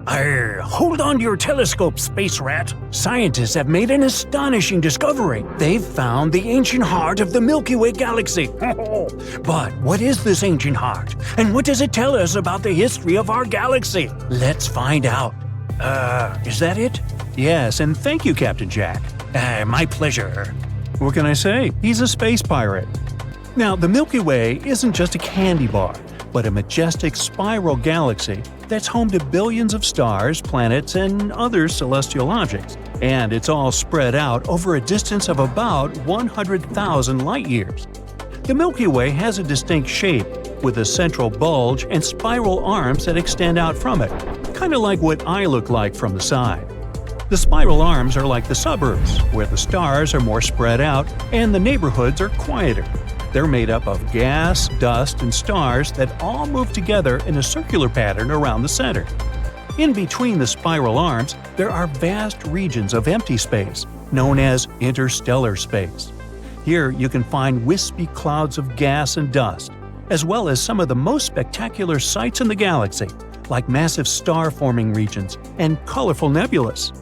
Arr, hold on to your telescope, space rat. Scientists have made an astonishing discovery. They've found the ancient heart of the Milky Way galaxy. But what is this ancient heart? And what does it tell us about the history of our galaxy? Let's find out. Is that it? Yes, and thank you, Captain Jack. My pleasure. What can I say? He's a space pirate. Now, the Milky Way isn't just a candy bar, but a majestic spiral galaxy that's home to billions of stars, planets, and other celestial objects. And it's all spread out over a distance of about 100,000 light-years. The Milky Way has a distinct shape, with a central bulge and spiral arms that extend out from it, kind of like what I look like from the side. The spiral arms are like the suburbs, where the stars are more spread out and the neighborhoods are quieter. They're made up of gas, dust, and stars that all move together in a circular pattern around the center. In between the spiral arms, there are vast regions of empty space, known as interstellar space. Here you can find wispy clouds of gas and dust, as well as some of the most spectacular sights in the galaxy, like massive star-forming regions and colorful nebulas.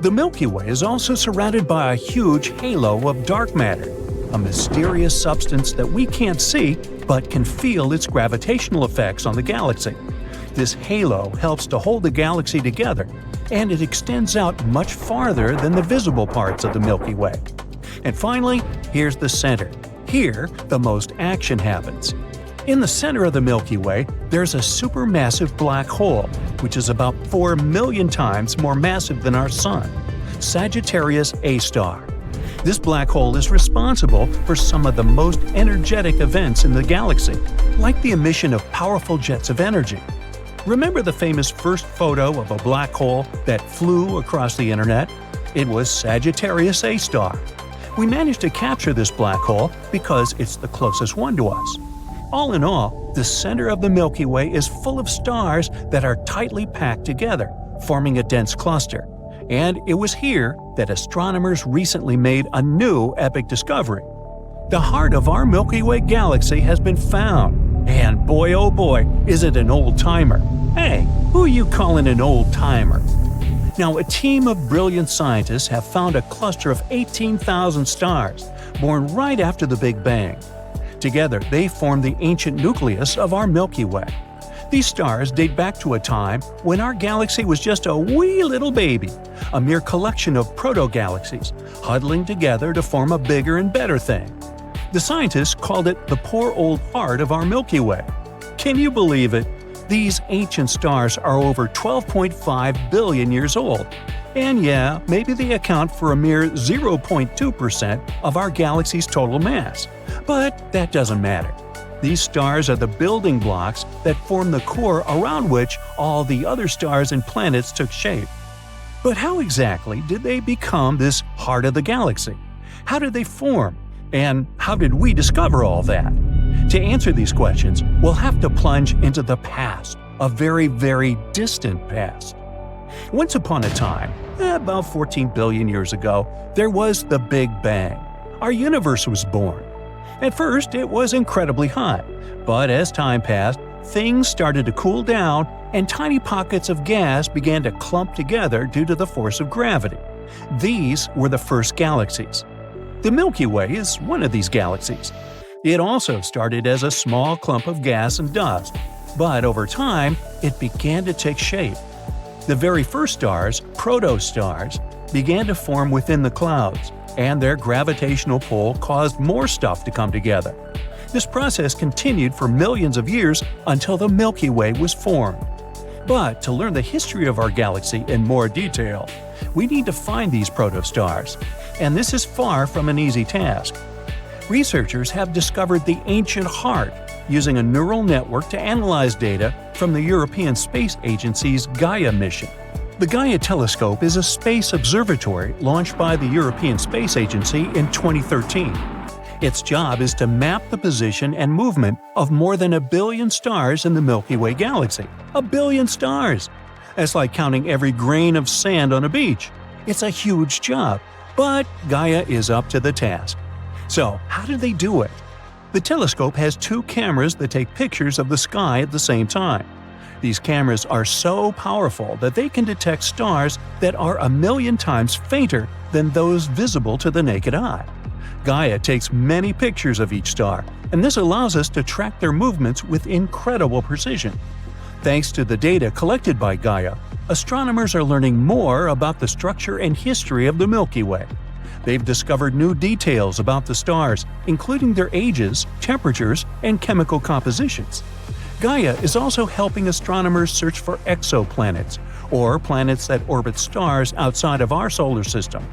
The Milky Way is also surrounded by a huge halo of dark matter, a mysterious substance that we can't see but can feel its gravitational effects on the galaxy. This halo helps to hold the galaxy together, and it extends out much farther than the visible parts of the Milky Way. And finally, here's the center. Here, the most action happens. In the center of the Milky Way, there's a supermassive black hole, which is about 4 million times more massive than our Sun, Sagittarius A star. This black hole is responsible for some of the most energetic events in the galaxy, like the emission of powerful jets of energy. Remember the famous first photo of a black hole that flew across the internet? It was Sagittarius A star. We managed to capture this black hole because it's the closest one to us. All in all, the center of the Milky Way is full of stars that are tightly packed together, forming a dense cluster. And it was here that astronomers recently made a new epic discovery. The heart of our Milky Way galaxy has been found, and boy oh boy, is it an old-timer. Hey, who are you calling an old-timer? Now, a team of brilliant scientists have found a cluster of 18,000 stars, born right after the Big Bang. Together, they form the ancient nucleus of our Milky Way. These stars date back to a time when our galaxy was just a wee little baby, a mere collection of proto-galaxies, huddling together to form a bigger and better thing. The scientists called it the poor old heart of our Milky Way. Can you believe it? These ancient stars are over 12.5 billion years old. And yeah, maybe they account for a mere 0.2% of our galaxy's total mass. But that doesn't matter. These stars are the building blocks that form the core around which all the other stars and planets took shape. But how exactly did they become this heart of the galaxy? How did they form? And how did we discover all that? To answer these questions, we'll have to plunge into the past, a very, very distant past. Once upon a time, about 14 billion years ago, there was the Big Bang. Our universe was born. At first, it was incredibly hot, but as time passed, things started to cool down and tiny pockets of gas began to clump together due to the force of gravity. These were the first galaxies. The Milky Way is one of these galaxies. It also started as a small clump of gas and dust, but over time, it began to take shape. The very first stars, protostars, began to form within the clouds, and their gravitational pull caused more stuff to come together. This process continued for millions of years until the Milky Way was formed. But to learn the history of our galaxy in more detail, we need to find these protostars, and this is far from an easy task. Researchers have discovered the ancient heart using a neural network to analyze data from the European Space Agency's Gaia mission. The Gaia telescope is a space observatory launched by the European Space Agency in 2013. Its job is to map the position and movement of more than 1 billion stars in the Milky Way galaxy. 1 billion stars! That's like counting every grain of sand on a beach. It's a huge job, but Gaia is up to the task. So, how did they do it? The telescope has 2 cameras that take pictures of the sky at the same time. These cameras are so powerful that they can detect stars that are 1,000,000 times fainter than those visible to the naked eye. Gaia takes many pictures of each star, and this allows us to track their movements with incredible precision. Thanks to the data collected by Gaia, astronomers are learning more about the structure and history of the Milky Way. They've discovered new details about the stars, including their ages, temperatures, and chemical compositions. Gaia is also helping astronomers search for exoplanets, or planets that orbit stars outside of our solar system.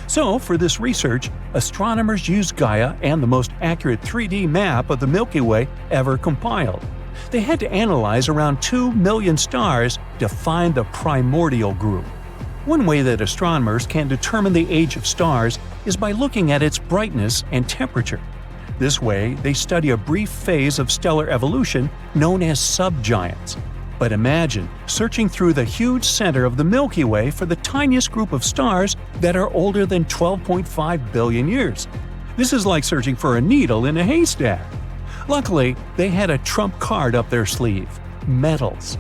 So, for this research, astronomers use Gaia and the most accurate 3D map of the Milky Way ever compiled. They had to analyze around 2 million stars to find the primordial group. One way that astronomers can determine the age of stars is by looking at its brightness and temperature. This way, they study a brief phase of stellar evolution known as subgiants. But imagine searching through the huge center of the Milky Way for the tiniest group of stars that are older than 12.5 billion years. This is like searching for a needle in a haystack. Luckily, they had a trump card up their sleeve: metals.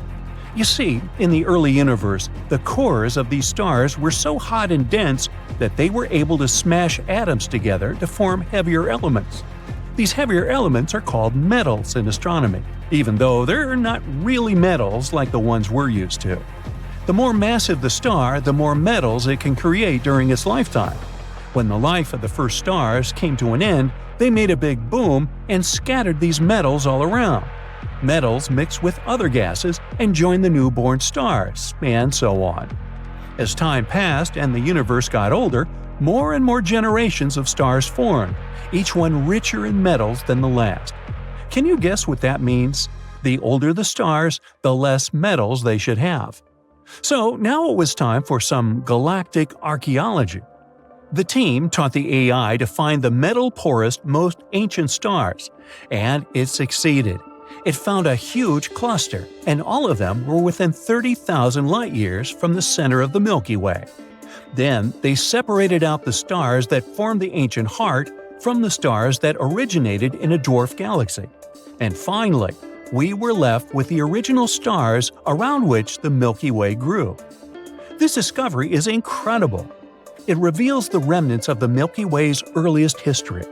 You see, in the early universe, the cores of these stars were so hot and dense that they were able to smash atoms together to form heavier elements. These heavier elements are called metals in astronomy, even though they're not really metals like the ones we're used to. The more massive the star, the more metals it can create during its lifetime. When the life of the first stars came to an end, they made a big boom and scattered these metals all around. Metals mixed with other gases and joined the newborn stars, and so on. As time passed and the universe got older, more and more generations of stars formed, each one richer in metals than the last. Can you guess what that means? The older the stars, the less metals they should have. So now it was time for some galactic archaeology. The team taught the AI to find the metal-poorest, most ancient stars, and it succeeded. It found a huge cluster, and all of them were within 30,000 light-years from the center of the Milky Way. Then they separated out the stars that formed the ancient heart from the stars that originated in a dwarf galaxy. And finally, we were left with the original stars around which the Milky Way grew. This discovery is incredible. It reveals the remnants of the Milky Way's earliest history.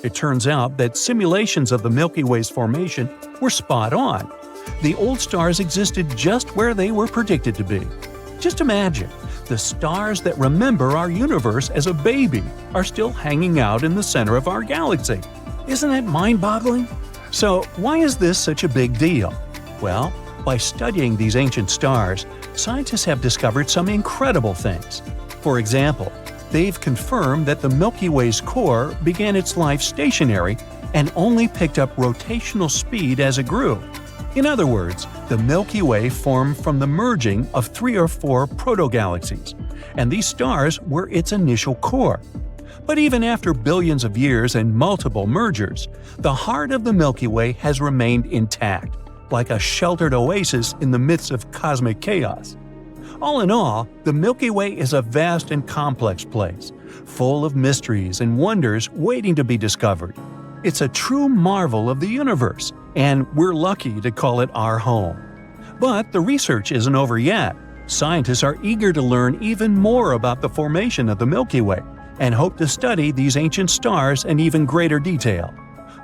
It turns out that simulations of the Milky Way's formation were spot on. The old stars existed just where they were predicted to be. Just imagine, the stars that remember our universe as a baby are still hanging out in the center of our galaxy. Isn't that mind-boggling? So, why is this such a big deal? Well, by studying these ancient stars, scientists have discovered some incredible things. For example, they've confirmed that the Milky Way's core began its life stationary and only picked up rotational speed as it grew. In other words, the Milky Way formed from the merging of 3 or 4 protogalaxies, and these stars were its initial core. But even after billions of years and multiple mergers, the heart of the Milky Way has remained intact, like a sheltered oasis in the midst of cosmic chaos. All in all, the Milky Way is a vast and complex place, full of mysteries and wonders waiting to be discovered. It's a true marvel of the universe, and we're lucky to call it our home. But the research isn't over yet. Scientists are eager to learn even more about the formation of the Milky Way and hope to study these ancient stars in even greater detail.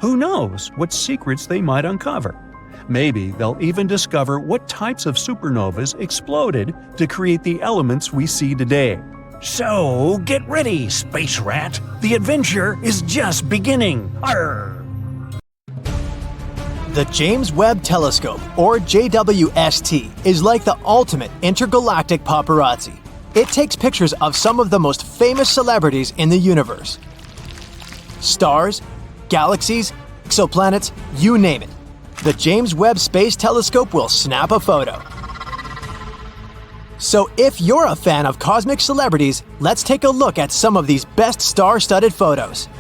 Who knows what secrets they might uncover? Maybe they'll even discover what types of supernovas exploded to create the elements we see today. So, get ready, Space Rat. The adventure is just beginning. Arr! The James Webb Telescope, or JWST, is like the ultimate intergalactic paparazzi. It takes pictures of some of the most famous celebrities in the universe. Stars, galaxies, exoplanets, you name it. The James Webb Space Telescope will snap a photo. So if you're a fan of cosmic celebrities, let's take a look at some of these best star-studded photos.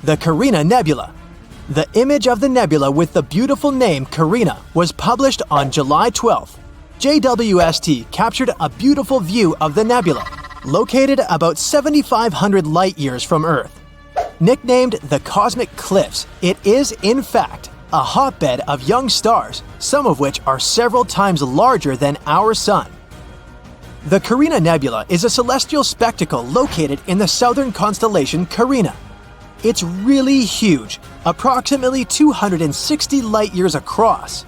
The Carina Nebula. The image of the nebula with the beautiful name Carina was published on July 12th. JWST captured a beautiful view of the nebula, located about 7,500 light-years from Earth. Nicknamed the Cosmic Cliffs, it is, in fact, a hotbed of young stars, some of which are several times larger than our Sun. The Carina Nebula is a celestial spectacle located in the southern constellation Carina. It's really huge, approximately 260 light-years across.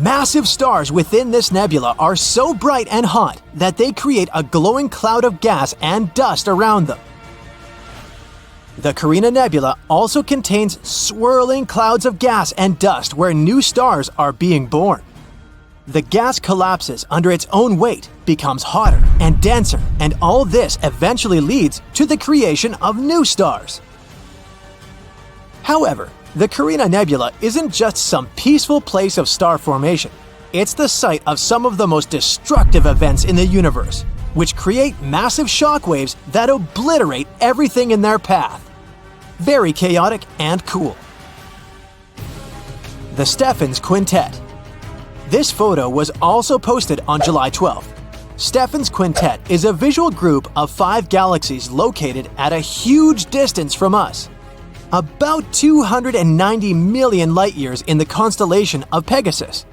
Massive stars within this nebula are so bright and hot that they create a glowing cloud of gas and dust around them. The Carina Nebula also contains swirling clouds of gas and dust where new stars are being born. The gas collapses under its own weight, becomes hotter and denser, and all this eventually leads to the creation of new stars. However, the Carina Nebula isn't just some peaceful place of star formation. It's the site of some of the most destructive events in the universe, which create massive shockwaves that obliterate everything in their path. Very chaotic and cool. The Stefan's Quintet. This photo was also posted on July 12th. Stefan's Quintet is a visual group of 5 galaxies located at a huge distance from us. About 290 million light-years in the constellation of Pegasus.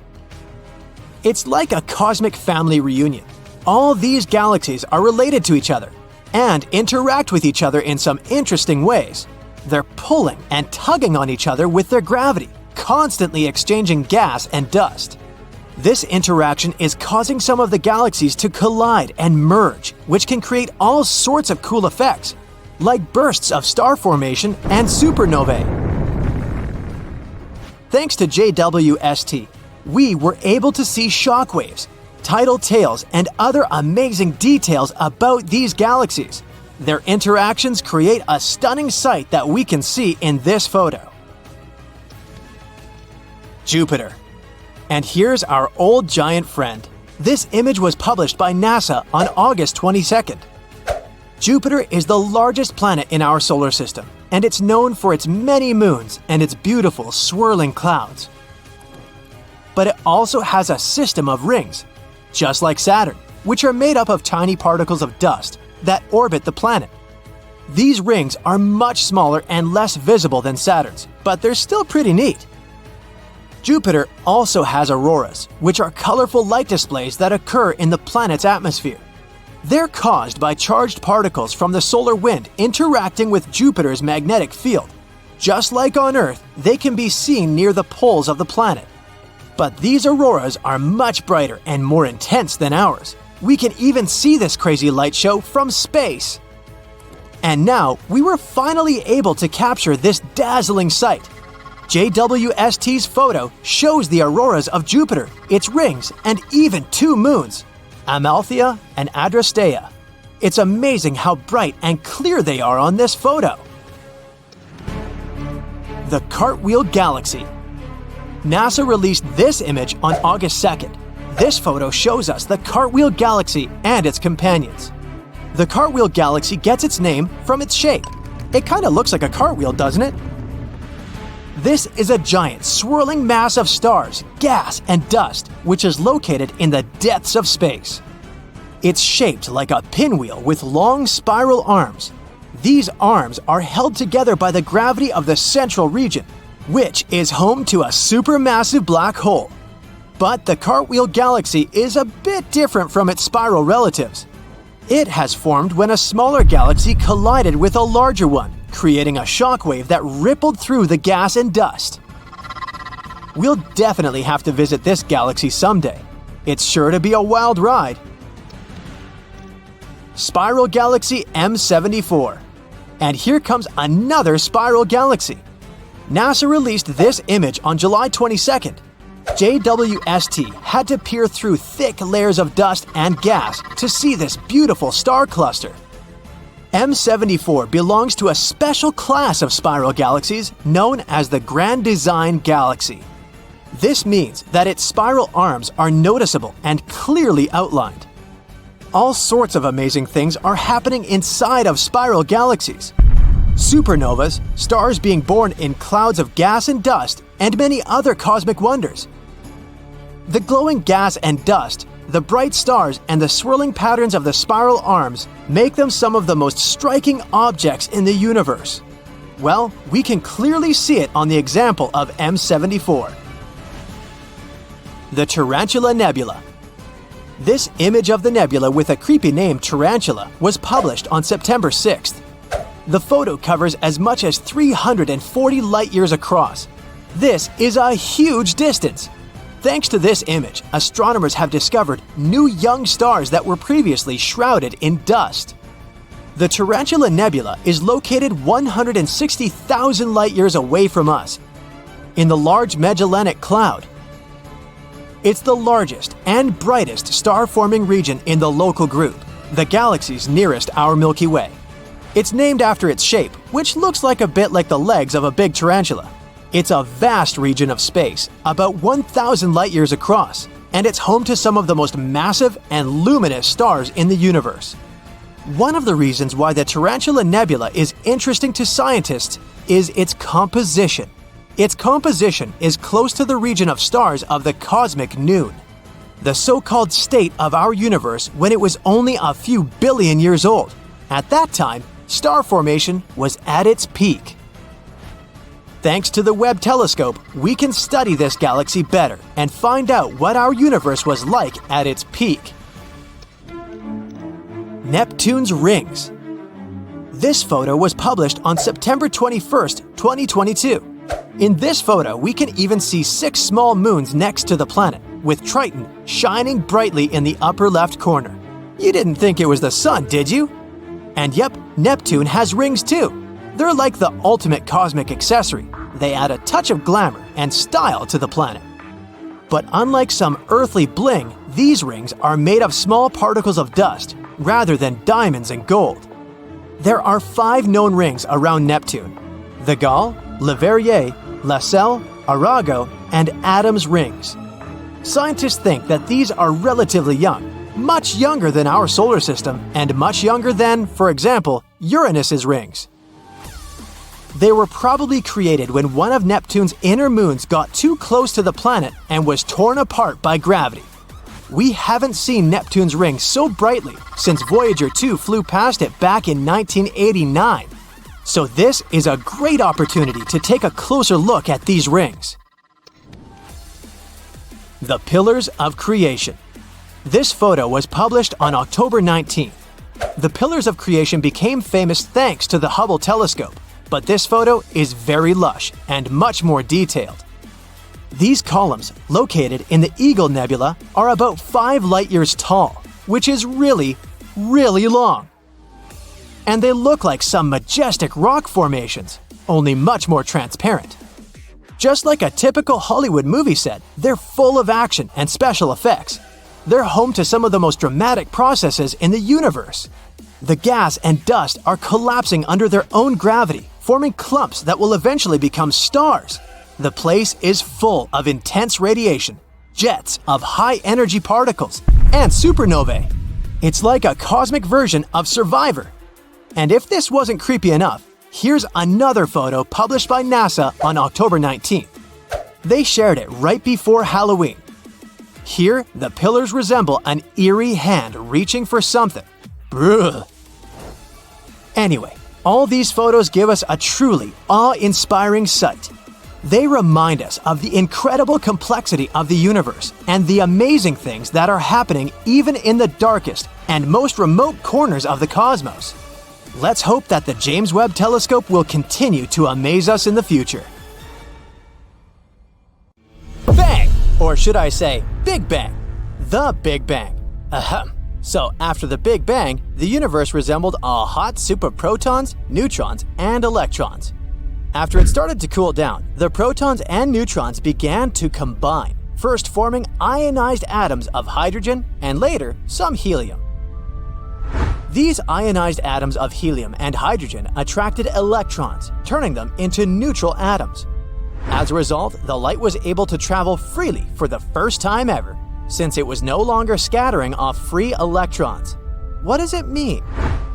It's like a cosmic family reunion. All these galaxies are related to each other and interact with each other in some interesting ways. They're pulling and tugging on each other with their gravity, constantly exchanging gas and dust. This interaction is causing some of the galaxies to collide and merge, which can create all sorts of cool effects, like bursts of star formation and supernovae. Thanks to JWST, we were able to see shockwaves, tidal tails, and other amazing details about these galaxies. Their interactions create a stunning sight that we can see in this photo. Jupiter. And here's our old giant friend. This image was published by NASA on August 22nd. Jupiter is the largest planet in our solar system, and it's known for its many moons and its beautiful swirling clouds. But it also has a system of rings, just like Saturn, which are made up of tiny particles of dust that orbit the planet. These rings are much smaller and less visible than Saturn's, but they're still pretty neat. Jupiter also has auroras, which are colorful light displays that occur in the planet's atmosphere. They're caused by charged particles from the solar wind interacting with Jupiter's magnetic field. Just like on Earth, they can be seen near the poles of the planet. But these auroras are much brighter and more intense than ours. We can even see this crazy light show from space. And now, we were finally able to capture this dazzling sight. JWST's photo shows the auroras of Jupiter, its rings, and even 2 moons, Amalthea and Adrastea. It's amazing how bright and clear they are on this photo. The Cartwheel Galaxy. NASA released this image on August 2nd. This photo shows us the Cartwheel Galaxy and its companions. The Cartwheel Galaxy gets its name from its shape. It kind of looks like a cartwheel, doesn't it? This is a giant swirling mass of stars, gas, and dust, which is located in the depths of space. It's shaped like a pinwheel with long spiral arms. These arms are held together by the gravity of the central region, which is home to a supermassive black hole. But the Cartwheel Galaxy is a bit different from its spiral relatives. It has formed when a smaller galaxy collided with a larger one, creating a shockwave that rippled through the gas and dust. We'll definitely have to visit this galaxy someday. It's sure to be a wild ride. Spiral Galaxy M74. And here comes another spiral galaxy. NASA released this image on July 22nd. JWST had to peer through thick layers of dust and gas to see this beautiful star cluster. M74 belongs to a special class of spiral galaxies known as the Grand Design Galaxy. This means that its spiral arms are noticeable and clearly outlined. All sorts of amazing things are happening inside of spiral galaxies. Supernovas, stars being born in clouds of gas and dust, and many other cosmic wonders. The glowing gas and dust, the bright stars, and the swirling patterns of the spiral arms make them some of the most striking objects in the universe. Well, we can clearly see it on the example of M74. The Tarantula Nebula. This image of the nebula with a creepy name Tarantula was published on September 6th. The photo covers as much as 340 light-years across. This is a huge distance. Thanks to this image, astronomers have discovered new young stars that were previously shrouded in dust. The Tarantula Nebula is located 160,000 light-years away from us, in the Large Magellanic Cloud. It's the largest and brightest star-forming region in the local group, the galaxies nearest our Milky Way. It's named after its shape, which looks like a bit like the legs of a big tarantula. It's a vast region of space, about 1,000 light-years across, and it's home to some of the most massive and luminous stars in the universe. One of the reasons why the Tarantula Nebula is interesting to scientists is its composition. Its composition is close to the region of stars of the cosmic noon, the so-called state of our universe when it was only a few billion years old. At that time, star formation was at its peak. Thanks to the Webb telescope, we can study this galaxy better and find out what our universe was like at its peak. Neptune's rings. This photo was published on September 21st, 2022. In this photo, we can even see 6 small moons next to the planet, with Triton shining brightly in the upper left corner. You didn't think it was the sun, did you? And yep, Neptune has rings too. They're like the ultimate cosmic accessory. They add a touch of glamour and style to the planet. But unlike some earthly bling, these rings are made of small particles of dust, rather than diamonds and gold. There are 5 known rings around Neptune: the Gall, Leverrier, Lassell, Arago, and Adam's rings. Scientists think that these are relatively young, much younger than our solar system, and much younger than, for example, Uranus's rings. They were probably created when one of Neptune's inner moons got too close to the planet and was torn apart by gravity. We haven't seen Neptune's rings so brightly since Voyager 2 flew past it back in 1989. So this is a great opportunity to take a closer look at these rings. The Pillars of Creation. This photo was published on October 19th. The Pillars of Creation became famous thanks to the Hubble telescope, but this photo is very lush and much more detailed. These columns, located in the Eagle Nebula, are about 5 light-years tall, which is really, really long. And they look like some majestic rock formations, only much more transparent. Just like a typical Hollywood movie set, they're full of action and special effects. They're home to some of the most dramatic processes in the universe. The gas and dust are collapsing under their own gravity, forming clumps that will eventually become stars. The place is full of intense radiation, jets of high-energy particles, and supernovae. It's like a cosmic version of Survivor. And if this wasn't creepy enough, here's another photo published by NASA on October 19th. They shared it right before Halloween. Here, the pillars resemble an eerie hand reaching for something. Bruh. Anyway, all these photos give us a truly awe-inspiring sight. They remind us of the incredible complexity of the universe and the amazing things that are happening even in the darkest and most remote corners of the cosmos. Let's hope that the James Webb Telescope will continue to amaze us in the future. Bang! Or should I say, Big Bang. The Big Bang. Ahem. So after the Big Bang, the universe resembled a hot soup of protons, neutrons, and electrons. After it started to cool down, the protons and neutrons began to combine, first forming ionized atoms of hydrogen and later some helium. These ionized atoms of helium and hydrogen attracted electrons, turning them into neutral atoms. As a result, the light was able to travel freely for the first time ever, since it was no longer scattering off free electrons. What does it mean?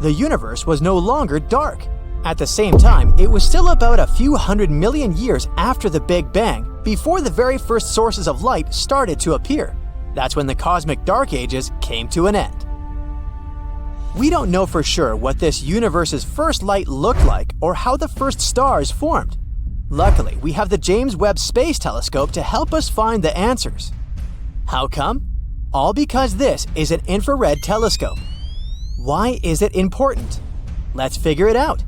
The universe was no longer dark. At the same time, it was still about a few 100 million years after the Big Bang before the very first sources of light started to appear. That's when the cosmic dark ages came to an end. We don't know for sure what this universe's first light looked like or how the first stars formed. Luckily, we have the James Webb Space Telescope to help us find the answers. How come? All because this is an infrared telescope. Why is it important? Let's figure it out.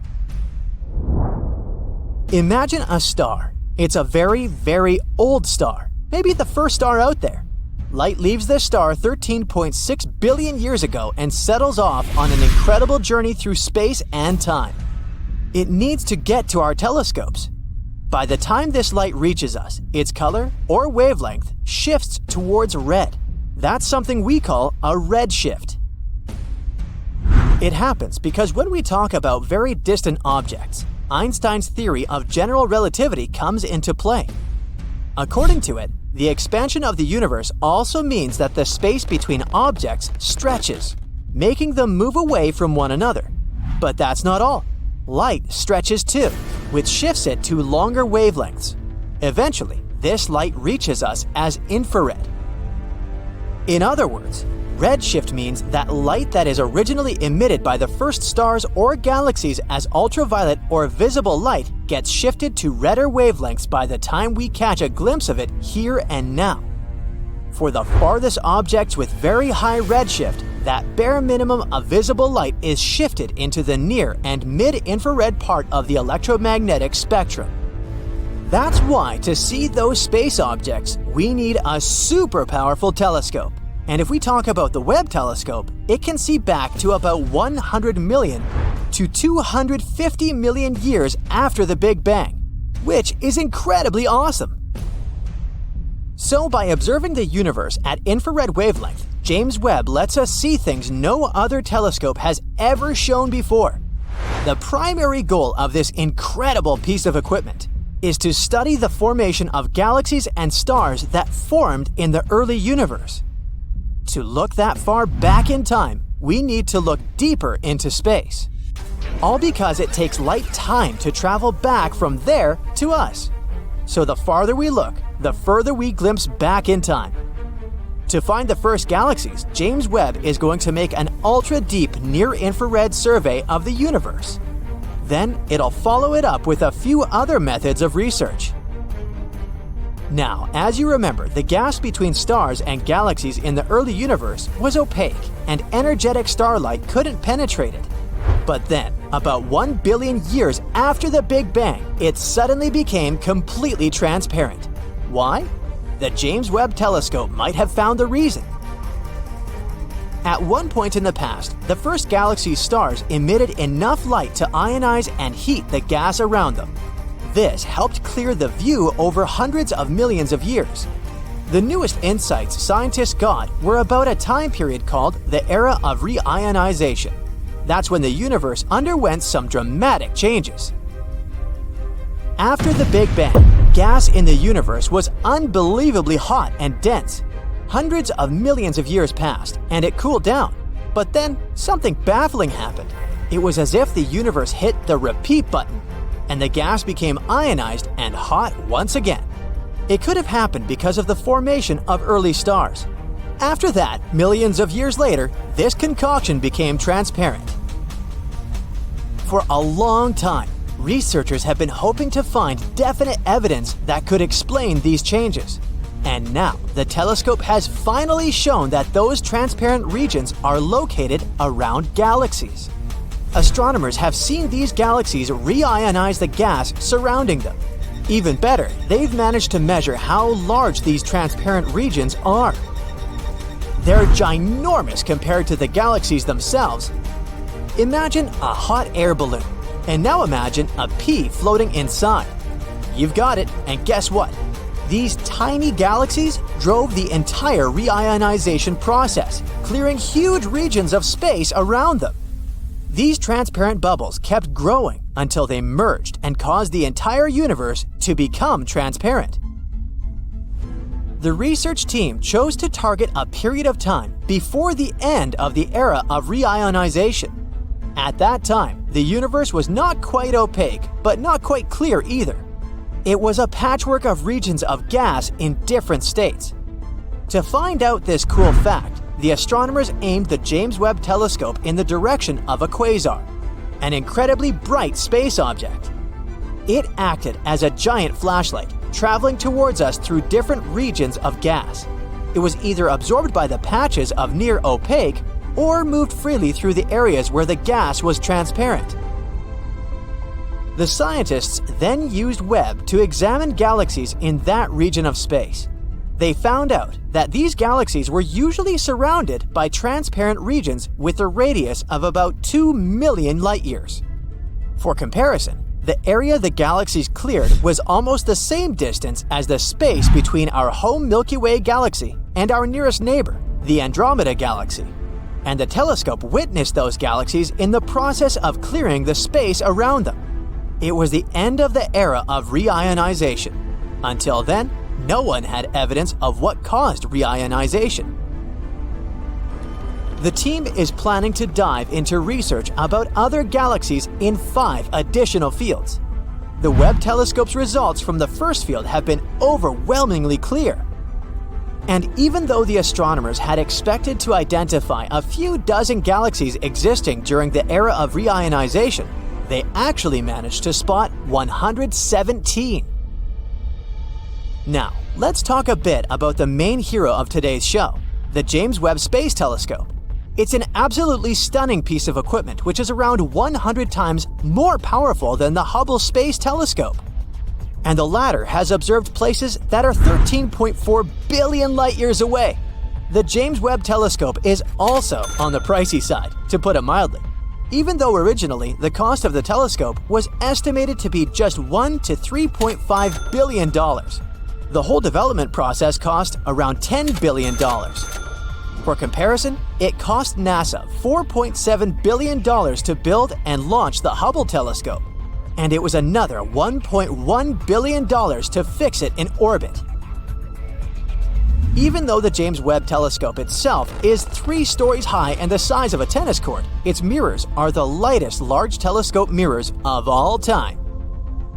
Imagine a star. It's a very, very old star, maybe the first star out there. Light leaves this star 13.6 billion years ago and settles off on an incredible journey through space and time. It needs to get to our telescopes. By the time this light reaches us, its color or wavelength shifts towards red. That's something we call a redshift. It happens because when we talk about very distant objects, Einstein's theory of general relativity comes into play. According to it, the expansion of the universe also means that the space between objects stretches, making them move away from one another. But that's not all. Light stretches too, which shifts it to longer wavelengths. Eventually, this light reaches us as infrared. In other words, redshift means that light that is originally emitted by the first stars or galaxies as ultraviolet or visible light gets shifted to redder wavelengths by the time we catch a glimpse of it here and now. For the farthest objects with very high redshift, that bare minimum of visible light is shifted into the near and mid-infrared part of the electromagnetic spectrum. That's why to see those space objects, we need a super powerful telescope. And if we talk about the Webb telescope, it can see back to about 100 million to 250 million years after the Big Bang, which is incredibly awesome. So by observing the universe at infrared wavelength, James Webb lets us see things no other telescope has ever shown before. The primary goal of this incredible piece of equipment is to study the formation of galaxies and stars that formed in the early universe. To look that far back in time, we need to look deeper into space. All because it takes light time to travel back from there to us. So the farther we look, the further we glimpse back in time. To find the first galaxies, James Webb is going to make an ultra-deep near-infrared survey of the universe. Then it'll follow it up with a few other methods of research. Now, as you remember, the gas between stars and galaxies in the early universe was opaque, and energetic starlight couldn't penetrate it. But then, about 1 billion years after the Big Bang, it suddenly became completely transparent. Why? The James Webb Telescope might have found the reason. At one point in the past, the first galaxy's stars emitted enough light to ionize and heat the gas around them. This helped clear the view over hundreds of millions of years. The newest insights scientists got were about a time period called the era of reionization. That's when the universe underwent some dramatic changes. After the Big Bang, gas in the universe was unbelievably hot and dense. Hundreds of millions of years passed, and it cooled down. But then, something baffling happened. It was as if the universe hit the repeat button, and the gas became ionized and hot once again. It could have happened because of the formation of early stars. After that, millions of years later, this concoction became transparent. For a long time, researchers have been hoping to find definite evidence that could explain these changes. And now, the telescope has finally shown that those transparent regions are located around galaxies. Astronomers have seen these galaxies reionize the gas surrounding them. Even better, they've managed to measure how large these transparent regions are. They're ginormous compared to the galaxies themselves. Imagine a hot air balloon, and now imagine a pea floating inside. You've got it, and guess what? These tiny galaxies drove the entire reionization process, clearing huge regions of space around them. These transparent bubbles kept growing until they merged and caused the entire universe to become transparent. The research team chose to target a period of time before the end of the era of reionization. At that time, the universe was not quite opaque, but not quite clear either. It was a patchwork of regions of gas in different states. To find out this cool fact, the astronomers aimed the James Webb Telescope in the direction of a quasar, an incredibly bright space object. It acted as a giant flashlight, traveling towards us through different regions of gas. It was either absorbed by the patches of near opaque or moved freely through the areas where the gas was transparent. The scientists then used Webb to examine galaxies in that region of space. They found out that these galaxies were usually surrounded by transparent regions with a radius of about 2 million light-years. For comparison, the area the galaxies cleared was almost the same distance as the space between our home Milky Way galaxy and our nearest neighbor, the Andromeda Galaxy. And the telescope witnessed those galaxies in the process of clearing the space around them. It was the end of the era of reionization. Until then, no one had evidence of what caused reionization. The team is planning to dive into research about other galaxies in 5 additional fields. The Webb telescope's results from the first field have been overwhelmingly clear. And even though the astronomers had expected to identify a few dozen galaxies existing during the era of reionization, they actually managed to spot 117. Now, let's talk a bit about the main hero of today's show, the James Webb Space Telescope. It's an absolutely stunning piece of equipment which is around 100 times more powerful than the Hubble Space Telescope. And the latter has observed places that are 13.4 billion light-years away. The James Webb Telescope is also on the pricey side, to put it mildly. Even though originally the cost of the telescope was estimated to be just $1 to $3.5 billion. The whole development process cost around $10 billion. For comparison, it cost NASA $4.7 billion to build and launch the Hubble telescope, and it was another $1.1 billion to fix it in orbit. Even though the James Webb Telescope itself is 3 stories high and the size of a tennis court, its mirrors are the lightest large telescope mirrors of all time.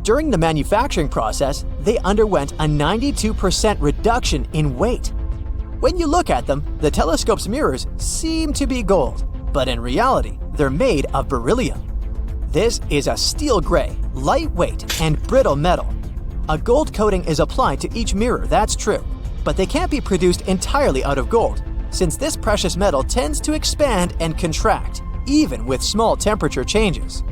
During the manufacturing process, they underwent a 92% reduction in weight. When you look at them, the telescope's mirrors seem to be gold, but in reality, they're made of beryllium. This is a steel gray, lightweight, and brittle metal. A gold coating is applied to each mirror, that's true, but they can't be produced entirely out of gold, since this precious metal tends to expand and contract, even with small temperature changes.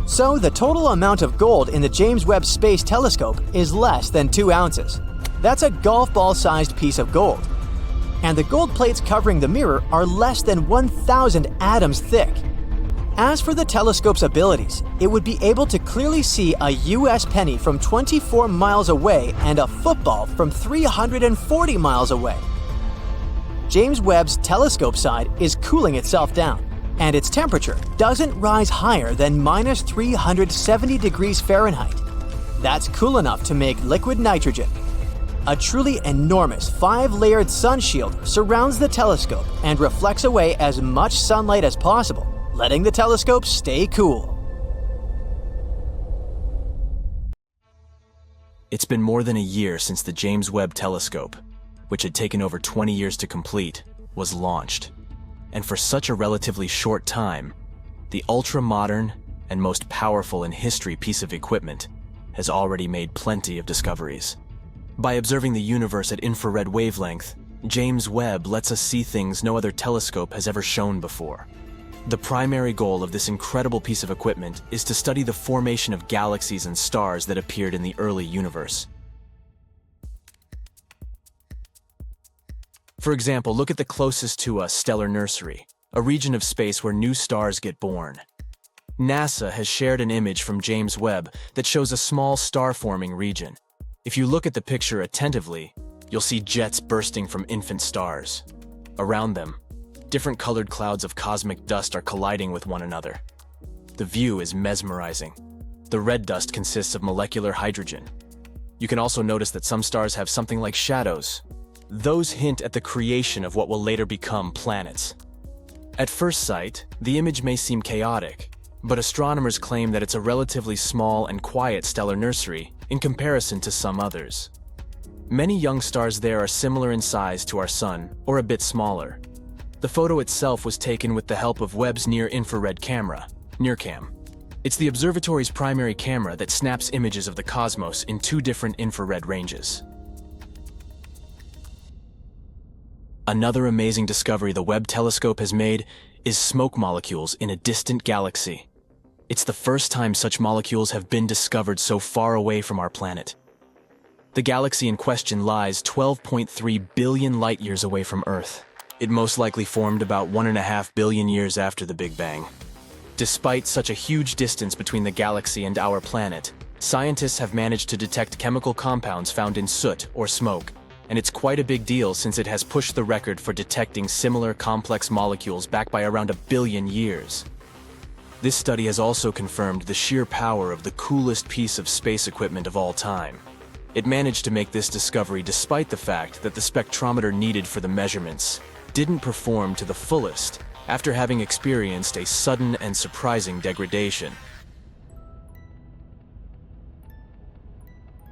So the total amount of gold in the James Webb Space Telescope is less than 2 ounces. That's a golf ball-sized piece of gold. And the gold plates covering the mirror are less than 1,000 atoms thick. As for the telescope's abilities, it would be able to clearly see a US penny from 24 miles away and a football from 340 miles away. James Webb's telescope side is cooling itself down, and its temperature doesn't rise higher than minus 370 degrees Fahrenheit. That's cool enough to make liquid nitrogen. A truly enormous 5-layered sun shield surrounds the telescope and reflects away as much sunlight as possible, letting the telescope stay cool. It's been more than a year since the James Webb Telescope, which had taken over 20 years to complete, was launched. And for such a relatively short time, the ultra-modern and most powerful in history piece of equipment has already made plenty of discoveries. By observing the universe at infrared wavelength, James Webb lets us see things no other telescope has ever shown before. The primary goal of this incredible piece of equipment is to study the formation of galaxies and stars that appeared in the early universe. For example, look at the closest to us stellar nursery, a region of space where new stars get born. NASA has shared an image from James Webb that shows a small star-forming region. If you look at the picture attentively, you'll see jets bursting from infant stars. Around them, different colored clouds of cosmic dust are colliding with one another. The view is mesmerizing. The red dust consists of molecular hydrogen. You can also notice that some stars have something like shadows. Those hint at the creation of what will later become planets. At first sight, the image may seem chaotic, but astronomers claim that it's a relatively small and quiet stellar nursery in comparison to some others. Many young stars there are similar in size to our Sun, or a bit smaller. The photo itself was taken with the help of Webb's near-infrared camera, NIRCam. It's the observatory's primary camera that snaps images of the cosmos in 2 different infrared ranges. Another amazing discovery the Webb telescope has made is smoke molecules in a distant galaxy. It's the first time such molecules have been discovered so far away from our planet. The galaxy in question lies 12.3 billion light-years away from Earth. It most likely formed about 1.5 billion years after the Big Bang. Despite such a huge distance between the galaxy and our planet, scientists have managed to detect chemical compounds found in soot or smoke, and it's quite a big deal since it has pushed the record for detecting similar complex molecules back by around 1 billion years. This study has also confirmed the sheer power of the coolest piece of space equipment of all time. It managed to make this discovery despite the fact that the spectrometer needed for the measurements didn't perform to the fullest after having experienced a sudden and surprising degradation.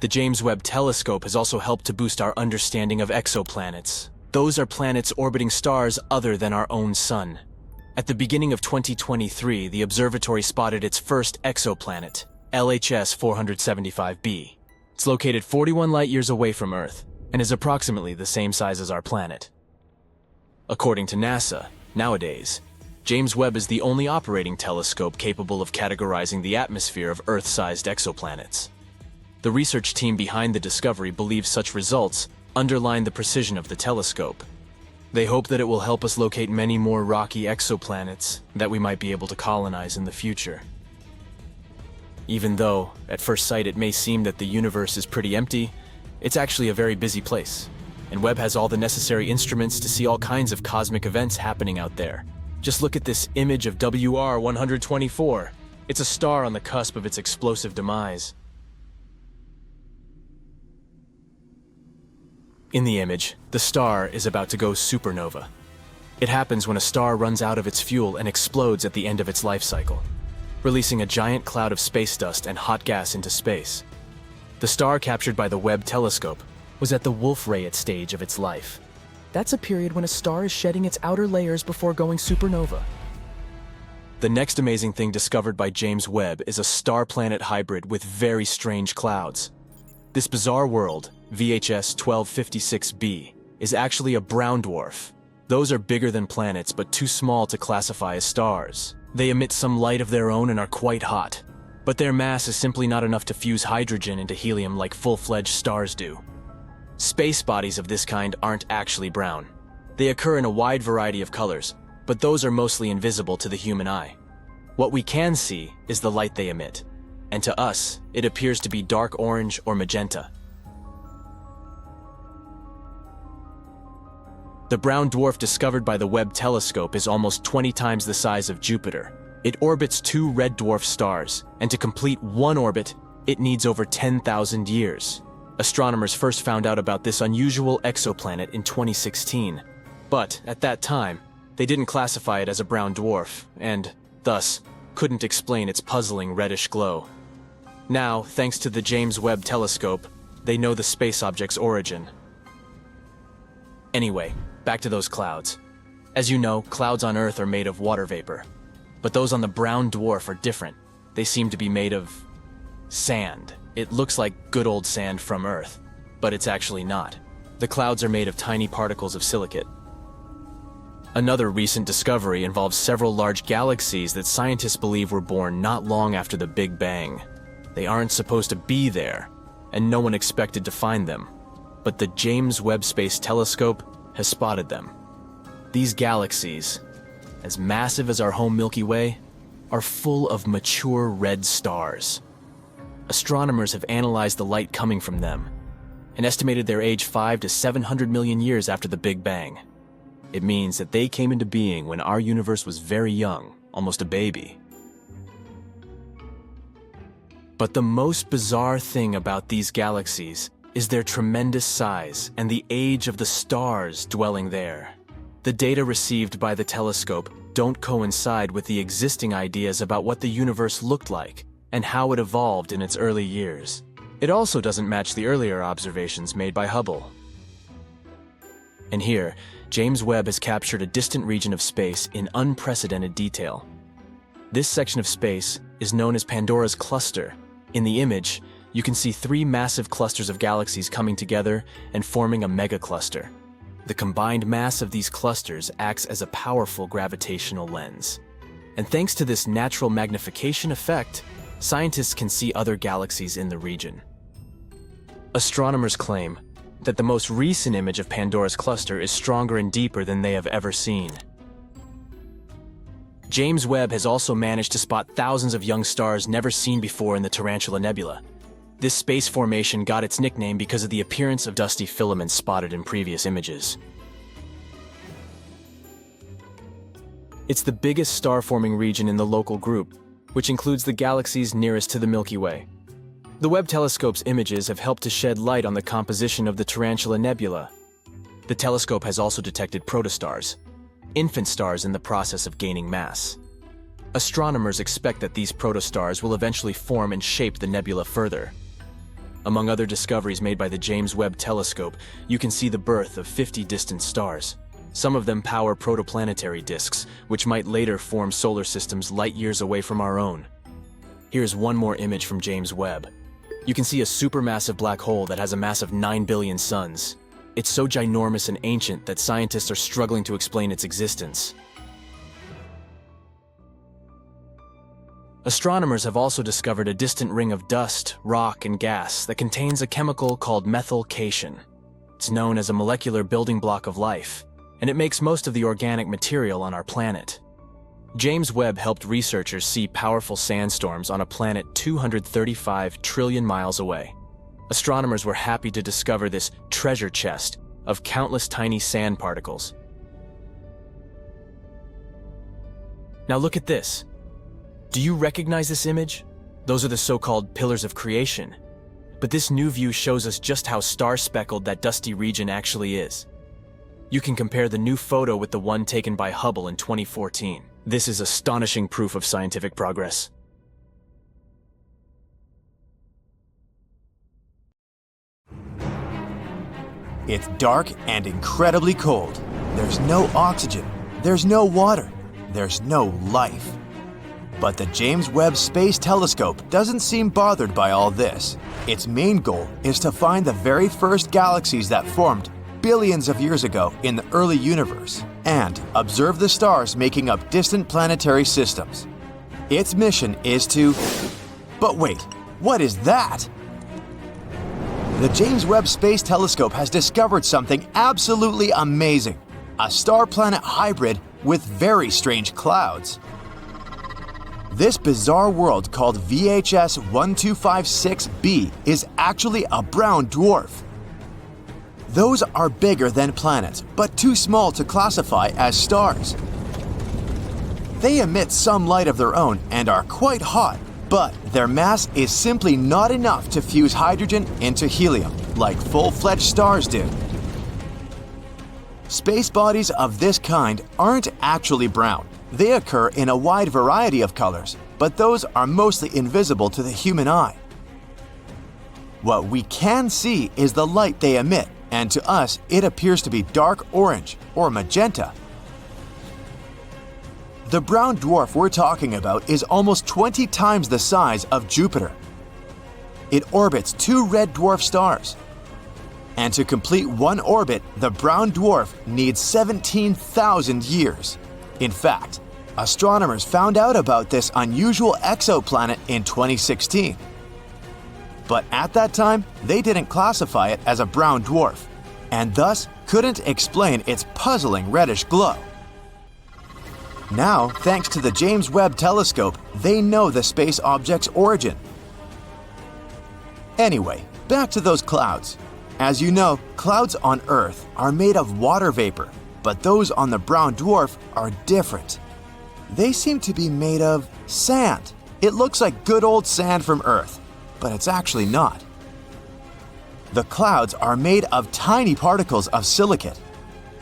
The James Webb Telescope has also helped to boost our understanding of exoplanets. Those are planets orbiting stars other than our own Sun. At the beginning of 2023, the observatory spotted its first exoplanet, LHS 475b. It's located 41 light-years away from Earth and is approximately the same size as our planet. According to NASA, nowadays, James Webb is the only operating telescope capable of categorizing the atmosphere of Earth-sized exoplanets. The research team behind the discovery believes such results underline the precision of the telescope. They hope that it will help us locate many more rocky exoplanets that we might be able to colonize in the future. Even though, at first sight, it may seem that the universe is pretty empty, it's actually a very busy place. And Webb has all the necessary instruments to see all kinds of cosmic events happening out there. Just look at this image of WR-124. It's a star on the cusp of its explosive demise. In the image, the star is about to go supernova. It happens when a star runs out of its fuel and explodes at the end of its life cycle, releasing a giant cloud of space dust and hot gas into space. The star captured by the Webb telescope was at the Wolf-Rayet stage of its life. That's a period when a star is shedding its outer layers before going supernova. The next amazing thing discovered by James Webb is a star-planet hybrid with very strange clouds. This bizarre world, VHS 1256b, is actually a brown dwarf. Those are bigger than planets but too small to classify as stars. They emit some light of their own and are quite hot, but their mass is simply not enough to fuse hydrogen into helium like full-fledged stars do. Space bodies of this kind aren't actually brown. They occur in a wide variety of colors, but those are mostly invisible to the human eye. What we can see is the light they emit, and to us, it appears to be dark orange or magenta. The brown dwarf discovered by the Webb telescope is almost 20 times the size of Jupiter. It orbits 2 red dwarf stars, and to complete one orbit, it needs over 10,000 years. Astronomers first found out about this unusual exoplanet in 2016, but at that time, they didn't classify it as a brown dwarf, and, thus, couldn't explain its puzzling reddish glow. Now, thanks to the James Webb telescope, they know the space object's origin. Anyway, back to those clouds. As you know, clouds on Earth are made of water vapor, but those on the brown dwarf are different. They seem to be made of sand. It looks like good old sand from Earth, but it's actually not. The clouds are made of tiny particles of silicate. Another recent discovery involves several large galaxies that scientists believe were born not long after the Big Bang. They aren't supposed to be there, and no one expected to find them. But the James Webb Space Telescope has spotted them. These galaxies, as massive as our home Milky Way, are full of mature red stars. Astronomers have analyzed the light coming from them and estimated their age 500 to 700 million years after the Big Bang. It means that they came into being when our universe was very young, almost a baby. But the most bizarre thing about these galaxies is their tremendous size and the age of the stars dwelling there. The data received by the telescope don't coincide with the existing ideas about what the universe looked like and how it evolved in its early years. It also doesn't match the earlier observations made by Hubble. And here, James Webb has captured a distant region of space in unprecedented detail. This section of space is known as Pandora's cluster. In the image, you can see three massive clusters of galaxies coming together and forming a megacluster. The combined mass of these clusters acts as a powerful gravitational lens. And thanks to this natural magnification effect, scientists can see other galaxies in the region. Astronomers claim that the most recent image of Pandora's cluster is stronger and deeper than they have ever seen. James Webb has also managed to spot thousands of young stars never seen before in the Tarantula Nebula. This space formation got its nickname because of the appearance of dusty filaments spotted in previous images. It's the biggest star-forming region in the local group, which includes the galaxies nearest to the Milky Way. The Webb telescope's images have helped to shed light on the composition of the Tarantula Nebula. The telescope has also detected protostars, infant stars in the process of gaining mass. Astronomers expect that these protostars will eventually form and shape the nebula further. Among other discoveries made by the James Webb Telescope, you can see the birth of 50 distant stars. Some of them power protoplanetary disks, which might later form solar systems light years away from our own. Here's one more image from James Webb. You can see a supermassive black hole that has a mass of 9 billion suns. It's so ginormous and ancient that scientists are struggling to explain its existence. Astronomers have also discovered a distant ring of dust, rock, and gas that contains a chemical called methylcation. It's known as a molecular building block of life, and it makes most of the organic material on our planet. James Webb helped researchers see powerful sandstorms on a planet 235 trillion miles away. Astronomers were happy to discover this treasure chest of countless tiny sand particles. Now look at this. Do you recognize this image? Those are the so-called pillars of creation. But this new view shows us just how star-speckled that dusty region actually is. You can compare the new photo with the one taken by Hubble in 2014. This is astonishing proof of scientific progress. It's dark and incredibly cold. There's no oxygen. There's no water. There's no life. But the James Webb Space Telescope doesn't seem bothered by all this. Its main goal is to find the very first galaxies that formed billions of years ago in the early universe and observe the stars making up distant planetary systems. Its mission is to... But wait, what is that? The James Webb Space Telescope has discovered something absolutely amazing. A star-planet hybrid with very strange clouds. This bizarre world called VHS 1256b is actually a brown dwarf. Those are bigger than planets, but too small to classify as stars. They emit some light of their own and are quite hot, but their mass is simply not enough to fuse hydrogen into helium, like full-fledged stars do. Space bodies of this kind aren't actually brown. They occur in a wide variety of colors, but those are mostly invisible to the human eye. What we can see is the light they emit, and to us it appears to be dark orange or magenta. The brown dwarf we're talking about is almost 20 times the size of Jupiter. It orbits two red dwarf stars. And to complete one orbit, the brown dwarf needs 17,000 years. In fact, astronomers found out about this unusual exoplanet in 2016. But at that time, they didn't classify it as a brown dwarf, and thus couldn't explain its puzzling reddish glow. Now, thanks to the James Webb Telescope, they know the space object's origin. Anyway, back to those clouds. As you know, clouds on Earth are made of water vapor, but those on the brown dwarf are different. They seem to be made of sand. It looks like good old sand from Earth, but it's actually not. The clouds are made of tiny particles of silicate.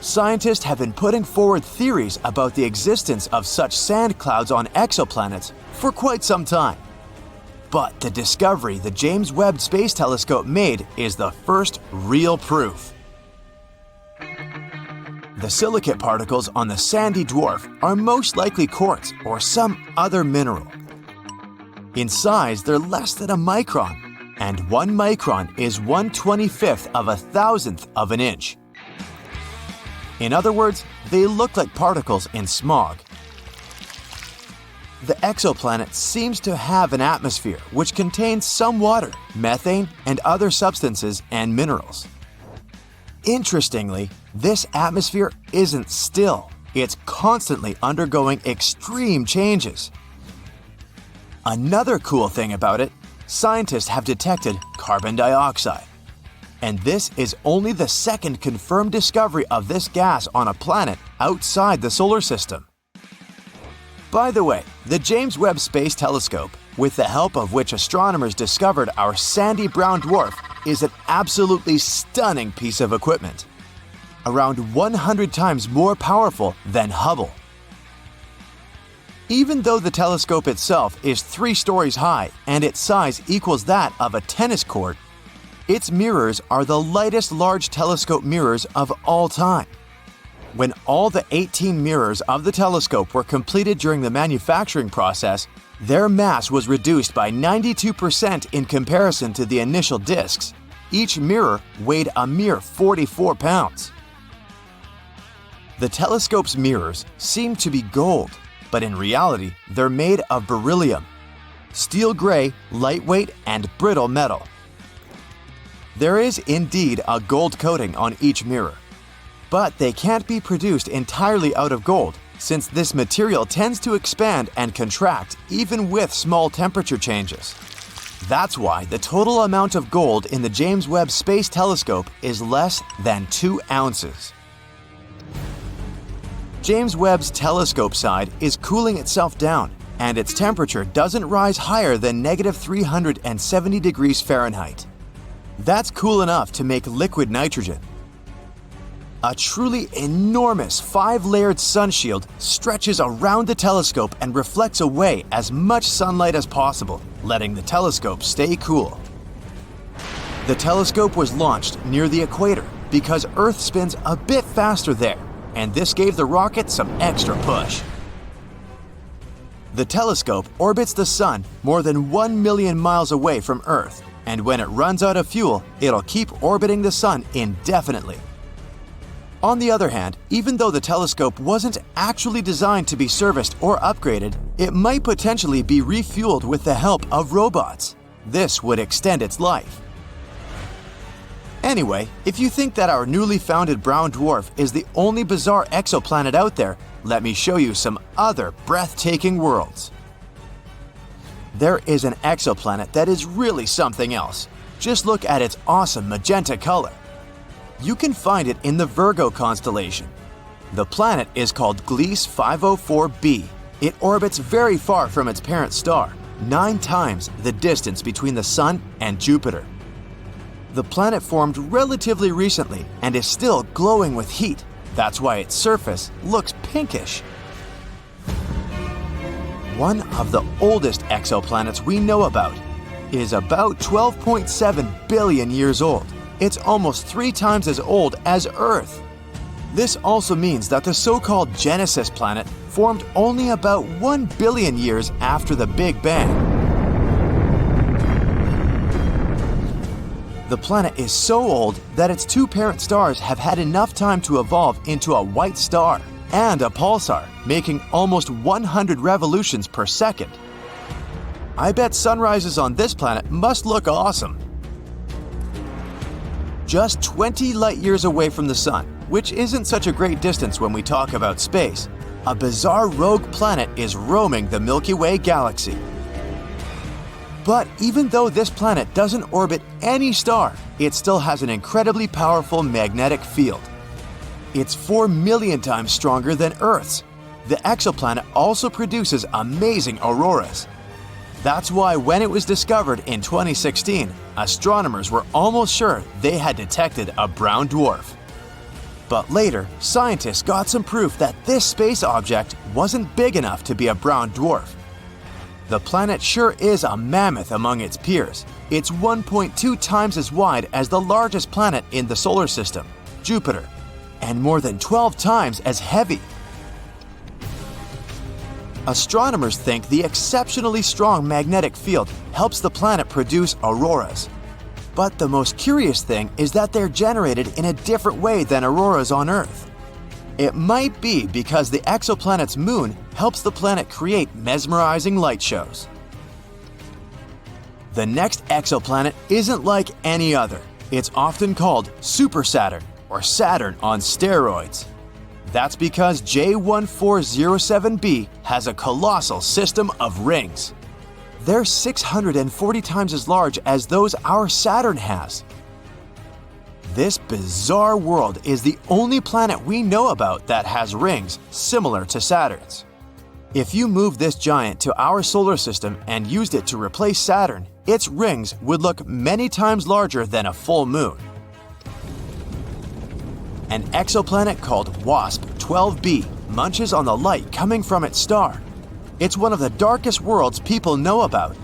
Scientists have been putting forward theories about the existence of such sand clouds on exoplanets for quite some time. But the discovery the James Webb Space Telescope made is the first real proof. The silicate particles on the sandy dwarf are most likely quartz or some other mineral. In size, they're less than a micron, and 1 micron is 1/25th of a thousandth of an inch. In other words, they look like particles in smog. The exoplanet seems to have an atmosphere which contains some water, methane, and other substances and minerals. Interestingly, this atmosphere isn't still. It's constantly undergoing extreme changes. Another cool thing about it, scientists have detected carbon dioxide. And this is only the second confirmed discovery of this gas on a planet outside the solar system. By the way, the James Webb Space Telescope, with the help of which astronomers discovered our sandy brown dwarf, is an absolutely stunning piece of equipment. Around 100 times more powerful than Hubble. Even though the telescope itself is 3 stories high and its size equals that of a tennis court, its mirrors are the lightest large telescope mirrors of all time. When all the 18 mirrors of the telescope were completed during the manufacturing process, their mass was reduced by 92% in comparison to the initial discs. Each mirror weighed a mere 44 pounds. The telescope's mirrors seem to be gold, but in reality, they're made of beryllium, steel gray, lightweight, and brittle metal. There is indeed a gold coating on each mirror, but they can't be produced entirely out of gold, since this material tends to expand and contract even with small temperature changes. That's why the total amount of gold in the James Webb Space Telescope is less than 2 ounces. James Webb's telescope side is cooling itself down, and its temperature doesn't rise higher than -370 degrees Fahrenheit. That's cool enough to make liquid nitrogen. A truly enormous 5-layered sunshield stretches around the telescope and reflects away as much sunlight as possible, letting the telescope stay cool. The telescope was launched near the equator because Earth spins a bit faster there, and this gave the rocket some extra push. The telescope orbits the Sun more than 1 million miles away from Earth, and when it runs out of fuel, it'll keep orbiting the Sun indefinitely. On the other hand, even though the telescope wasn't actually designed to be serviced or upgraded, it might potentially be refueled with the help of robots. This would extend its life. Anyway, if you think that our newly founded brown dwarf is the only bizarre exoplanet out there, let me show you some other breathtaking worlds. There is an exoplanet that is really something else. Just look at its awesome magenta color. You can find it in the Virgo constellation. The planet is called Gliese 504b. It orbits very far from its parent star, 9 times the distance between the Sun and Jupiter. The planet formed relatively recently and is still glowing with heat. That's why its surface looks pinkish. One of the oldest exoplanets we know about is about 12.7 billion years old. It's almost 3 times as old as Earth. This also means that the so-called Genesis planet formed only about 1 billion years after the Big Bang. The planet is so old that its 2 parent stars have had enough time to evolve into a white star and a pulsar, making almost 100 revolutions per second. I bet sunrises on this planet must look awesome. Just 20 light years away from the Sun, which isn't such a great distance when we talk about space, a bizarre rogue planet is roaming the Milky Way galaxy. But even though this planet doesn't orbit any star, it still has an incredibly powerful magnetic field. It's 4 million times stronger than Earth's. The exoplanet also produces amazing auroras. That's why when it was discovered in 2016, astronomers were almost sure they had detected a brown dwarf. But later, scientists got some proof that this space object wasn't big enough to be a brown dwarf. The planet sure is a mammoth among its peers. It's 1.2 times as wide as the largest planet in the solar system, Jupiter, and more than 12 times as heavy. Astronomers think the exceptionally strong magnetic field helps the planet produce auroras. But the most curious thing is that they're generated in a different way than auroras on Earth. It might be because the exoplanet's moon helps the planet create mesmerizing light shows. The next exoplanet isn't like any other. It's often called Super Saturn or Saturn on steroids. That's because J1407b has a colossal system of rings. They're 640 times as large as those our Saturn has. This bizarre world is the only planet we know about that has rings similar to Saturn's. If you moved this giant to our solar system and used it to replace Saturn, its rings would look many times larger than a full moon. An exoplanet called WASP-12b munches on the light coming from its star. It's one of the darkest worlds people know about.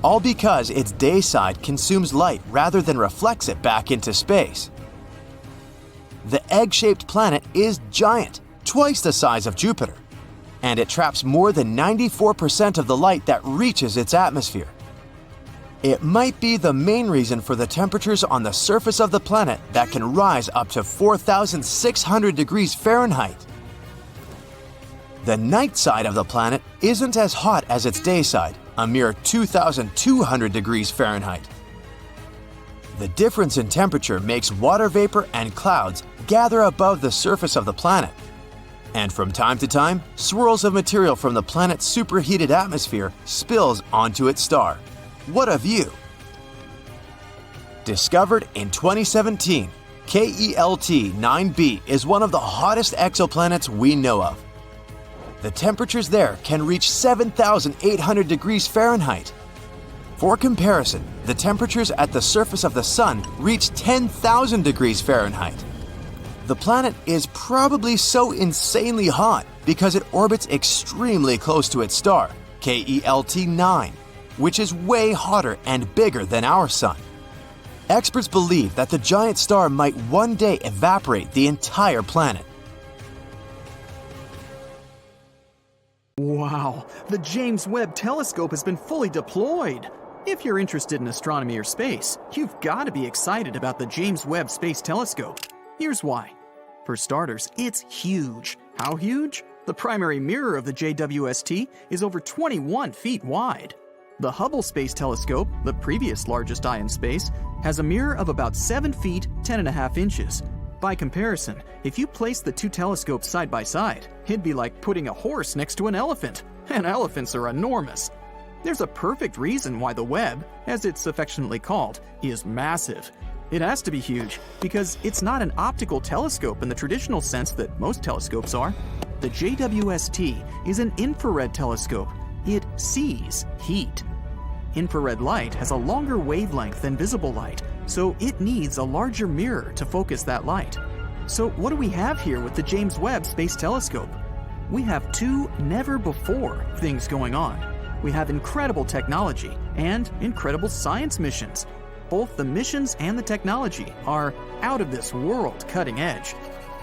All because its day side consumes light rather than reflects it back into space. The egg-shaped planet is giant, twice the size of Jupiter, and it traps more than 94% of the light that reaches its atmosphere. It might be the main reason for the temperatures on the surface of the planet that can rise up to 4,600 degrees Fahrenheit. The night side of the planet isn't as hot as its day side, a mere 2,200 degrees Fahrenheit. The difference in temperature makes water vapor and clouds gather above the surface of the planet. And from time to time, swirls of material from the planet's superheated atmosphere spills onto its star. What a view! Discovered in 2017, KELT 9b is one of the hottest exoplanets we know of. The temperatures there can reach 7,800 degrees Fahrenheit. For comparison, the temperatures at the surface of the Sun reach 10,000 degrees Fahrenheit. The planet is probably so insanely hot because it orbits extremely close to its star, KELT 9, which is way hotter and bigger than our Sun. Experts believe that the giant star might one day evaporate the entire planet. Wow, the James Webb Telescope has been fully deployed. If you're interested in astronomy or space, you've got to be excited about the James Webb Space Telescope. Here's why. For starters, it's huge. How huge? The primary mirror of the JWST is over 21 feet wide. The Hubble Space Telescope, the previous largest eye in space, has a mirror of about 7 feet 10.5 inches. By comparison, if you place the two telescopes side by side, it'd be like putting a horse next to an elephant, and elephants are enormous. There's a perfect reason why the Webb, as it's affectionately called, is massive. It has to be huge because it's not an optical telescope in the traditional sense that most telescopes are. The JWST is an infrared telescope. It sees heat. Infrared light has a longer wavelength than visible light, so it needs a larger mirror to focus that light. So what do we have here with the James Webb Space Telescope? We have two never-before things going on. We have incredible technology and incredible science missions. Both the missions and the technology are out of this world cutting edge.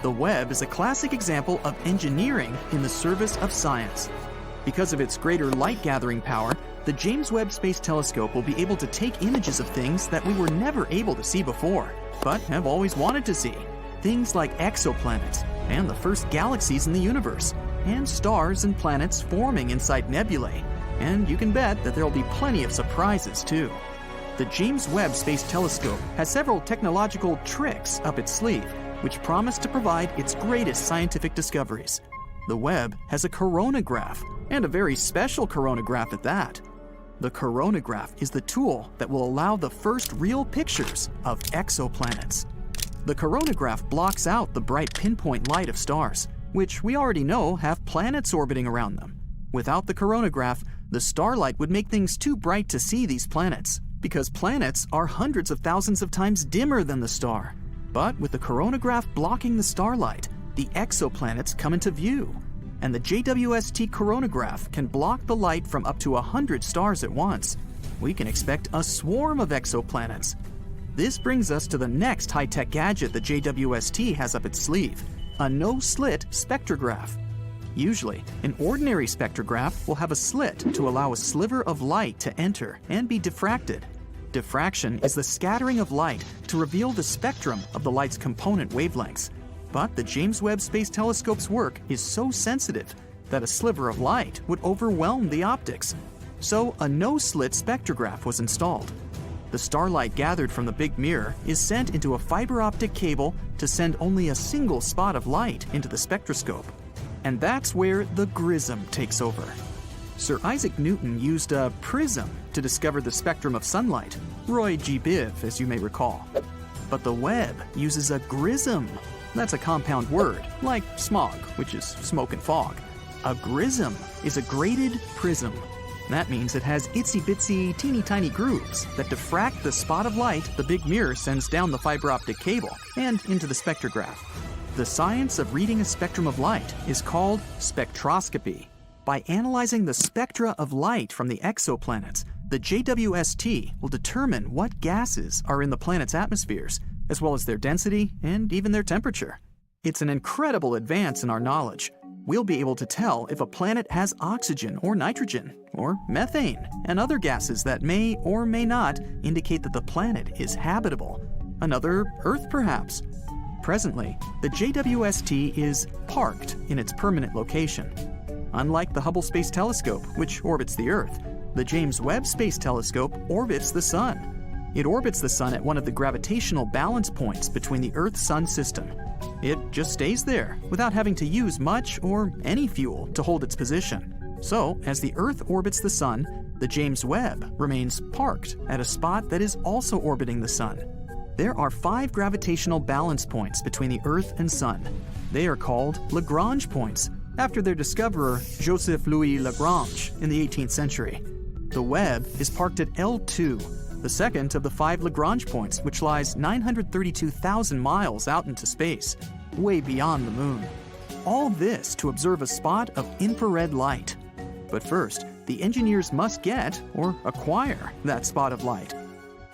The Webb is a classic example of engineering in the service of science. Because of its greater light gathering power, the James Webb Space Telescope will be able to take images of things that we were never able to see before, but have always wanted to see. Things like exoplanets, and the first galaxies in the universe, and stars and planets forming inside nebulae. And you can bet that there will be plenty of surprises too. The James Webb Space Telescope has several technological tricks up its sleeve, which promise to provide its greatest scientific discoveries. The Webb has a coronagraph, and a very special coronagraph at that. The coronagraph is the tool that will allow the first real pictures of exoplanets. The coronagraph blocks out the bright pinpoint light of stars, which we already know have planets orbiting around them. Without the coronagraph, the starlight would make things too bright to see these planets, because planets are hundreds of thousands of times dimmer than the star. But with the coronagraph blocking the starlight, the exoplanets come into view. and the JWST coronagraph can block the light from up to 100 stars at once. We can expect a swarm of exoplanets. This brings us to the next high-tech gadget the JWST has up its sleeve, a no-slit spectrograph. Usually, an ordinary spectrograph will have a slit to allow a sliver of light to enter and be diffracted. Diffraction is the scattering of light to reveal the spectrum of the light's component wavelengths. But the James Webb Space Telescope's work is so sensitive that a sliver of light would overwhelm the optics. So a no-slit spectrograph was installed. The starlight gathered from the big mirror is sent into a fiber optic cable to send only a single spot of light into the spectroscope. And that's where the grism takes over. Sir Isaac Newton used a prism to discover the spectrum of sunlight, Roy G. Biv, as you may recall. But the Webb uses a grism. That's a compound word, like smog, which is smoke and fog. A grism is a graded prism. That means it has itsy-bitsy, teeny-tiny grooves that diffract the spot of light the big mirror sends down the fiber optic cable and into the spectrograph. The science of reading a spectrum of light is called spectroscopy. By analyzing the spectra of light from the exoplanets, the JWST will determine what gases are in the planet's atmospheres, as well as their density and even their temperature. It's an incredible advance in our knowledge. We'll be able to tell if a planet has oxygen or nitrogen or methane and other gases that may or may not indicate that the planet is habitable. Another Earth, perhaps. Presently, the JWST is parked in its permanent location. Unlike the Hubble Space Telescope, which orbits the Earth, the James Webb Space Telescope orbits the Sun. It orbits the Sun at one of the gravitational balance points between the Earth-Sun system. It just stays there without having to use much or any fuel to hold its position. So, as the Earth orbits the Sun, the James Webb remains parked at a spot that is also orbiting the Sun. There are 5 gravitational balance points between the Earth and Sun. They are called Lagrange points, after their discoverer, Joseph Louis Lagrange, in the 18th century. The Webb is parked at L2, the second of the 5 Lagrange points, which lies 932,000 miles out into space, way beyond the Moon. All this to observe a spot of infrared light. But first, the engineers must get, or acquire, that spot of light.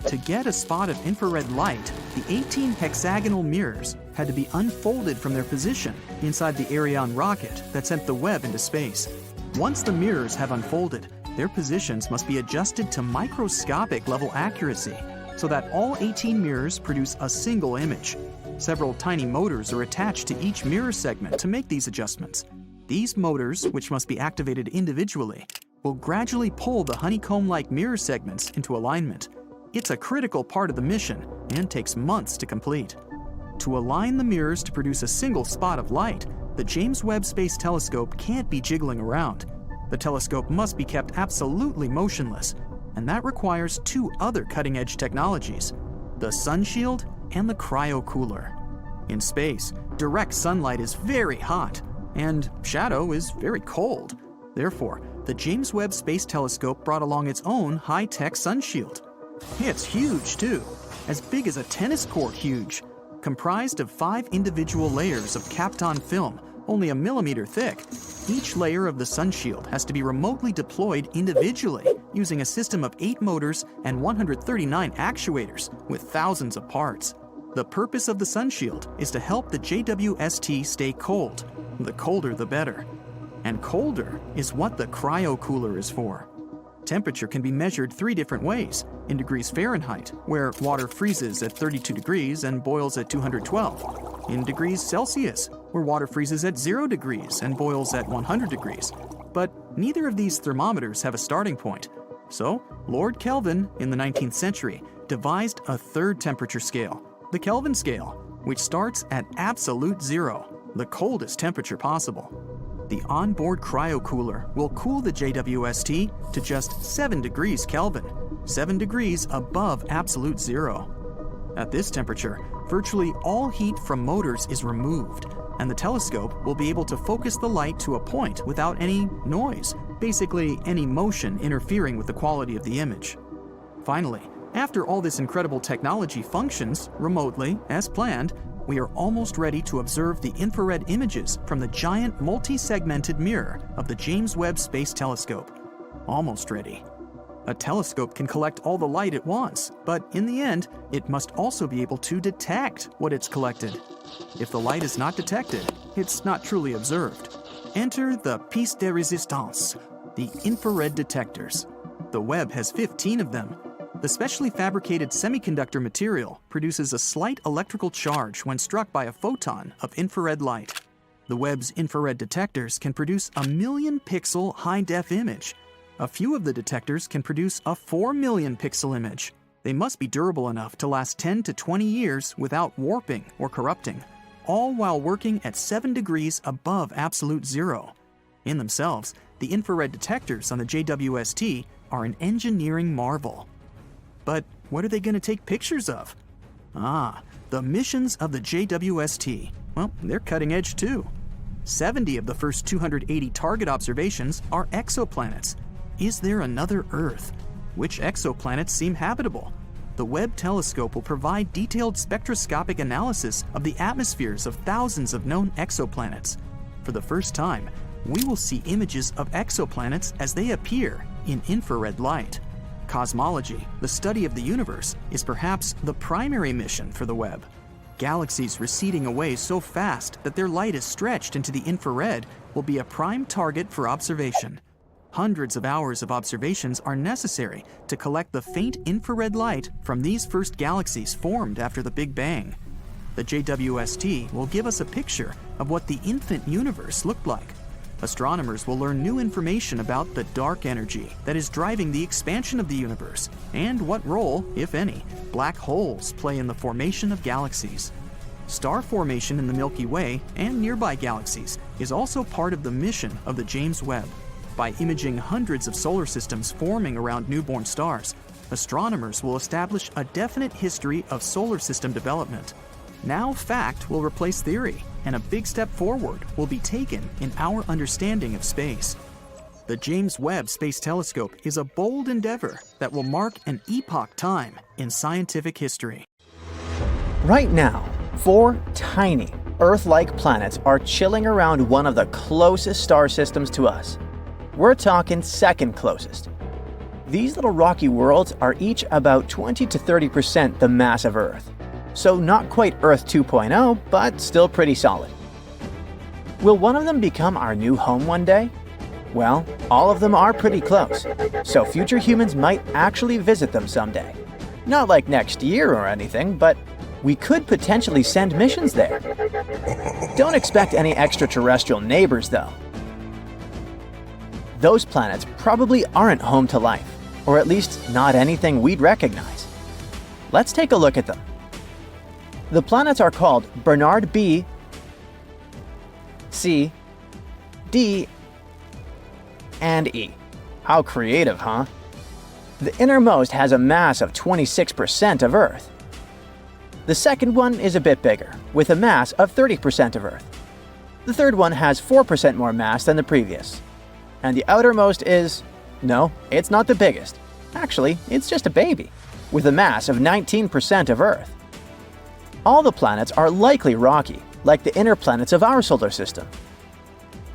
To get a spot of infrared light, the 18 hexagonal mirrors had to be unfolded from their position inside the Ariane rocket that sent the Webb into space. Once the mirrors have unfolded, their positions must be adjusted to microscopic level accuracy so that all 18 mirrors produce a single image. Several tiny motors are attached to each mirror segment to make these adjustments. These motors, which must be activated individually, will gradually pull the honeycomb-like mirror segments into alignment. It's a critical part of the mission and takes months to complete. To align the mirrors to produce a single spot of light, the James Webb Space Telescope can't be jiggling around. The telescope must be kept absolutely motionless, and that requires 2 other cutting-edge technologies, the sun shield and the cryocooler. In space, direct sunlight is very hot, and shadow is very cold. Therefore, the James Webb Space Telescope brought along its own high-tech sun shield. It's huge, too, as big as a tennis court huge, comprised of 5 individual layers of Kapton film, only a millimeter thick. Each layer of the sun shield has to be remotely deployed individually using a system of 8 motors and 139 actuators with thousands of parts. The purpose of the sun shield is to help the JWST stay cold. The colder the better. And colder is what the cryocooler is for. Temperature can be measured 3 different ways: in degrees Fahrenheit, where water freezes at 32 degrees and boils at 212; in degrees Celsius, where water freezes at 0 degrees and boils at 100 degrees. But neither of these thermometers have a starting point. So, Lord Kelvin, in the 19th century, devised a 3rd temperature scale, the Kelvin scale, which starts at absolute 0, the coldest temperature possible. The onboard cryocooler will cool the JWST to just 7 degrees Kelvin, 7 degrees above absolute 0. At this temperature, virtually all heat from motors is removed, and the telescope will be able to focus the light to a point without any noise, basically any motion interfering with the quality of the image. Finally, after all this incredible technology functions remotely as planned, we are almost ready to observe the infrared images from the giant multi-segmented mirror of the James Webb Space Telescope. Almost ready. A telescope can collect all the light it wants, but in the end, it must also be able to detect what it's collected. If the light is not detected, it's not truly observed. Enter the piece de résistance, the infrared detectors. The Webb has 15 of them. The specially fabricated semiconductor material produces a slight electrical charge when struck by a photon of infrared light. The Webb's infrared detectors can produce a 1,000,000-pixel high-def image. A few of the detectors can produce a 4,000,000-pixel image. They must be durable enough to last 10 to 20 years without warping or corrupting, all while working at 7 degrees above absolute zero. In themselves, the infrared detectors on the JWST are an engineering marvel. But what are they going to take pictures of? The missions of the JWST. Well, they're cutting edge too. 70 of the first 280 target observations are exoplanets. Is there another Earth? Which exoplanets seem habitable? The Webb telescope will provide detailed spectroscopic analysis of the atmospheres of thousands of known exoplanets. For the first time, we will see images of exoplanets as they appear in infrared light. Cosmology, the study of the universe, is perhaps the primary mission for the Webb. Galaxies receding away so fast that their light is stretched into the infrared will be a prime target for observation. Hundreds of hours of observations are necessary to collect the faint infrared light from these first galaxies formed after the Big Bang. The JWST will give us a picture of what the infant universe looked like. Astronomers will learn new information about the dark energy that is driving the expansion of the universe and what role, if any, black holes play in the formation of galaxies. Star formation in the Milky Way and nearby galaxies is also part of the mission of the James Webb. By imaging hundreds of solar systems forming around newborn stars, astronomers will establish a definite history of solar system development. Now fact will replace theory, and a big step forward will be taken in our understanding of space. The James Webb Space Telescope is a bold endeavor that will mark an epoch time in scientific history. Right now, 4 tiny, Earth-like planets are chilling around one of the closest star systems to us. We're talking second closest. These little rocky worlds are each about 20 to 30% the mass of Earth. So not quite Earth 2.0, but still pretty solid. Will one of them become our new home one day? Well, all of them are pretty close, so future humans might actually visit them someday. Not like next year or anything, but we could potentially send missions there. Don't expect any extraterrestrial neighbors though. Those planets probably aren't home to life, or at least not anything we'd recognize. Let's take a look at them. The planets are called Bernard B, C, D, and E. How creative, huh? The innermost has a mass of 26% of Earth. The second one is a bit bigger, with a mass of 30% of Earth. The third one has 4% more mass than the previous. And the outermost is... no, it's not the biggest. Actually, it's just a baby, with a mass of 19% of Earth. All the planets are likely rocky, like the inner planets of our solar system.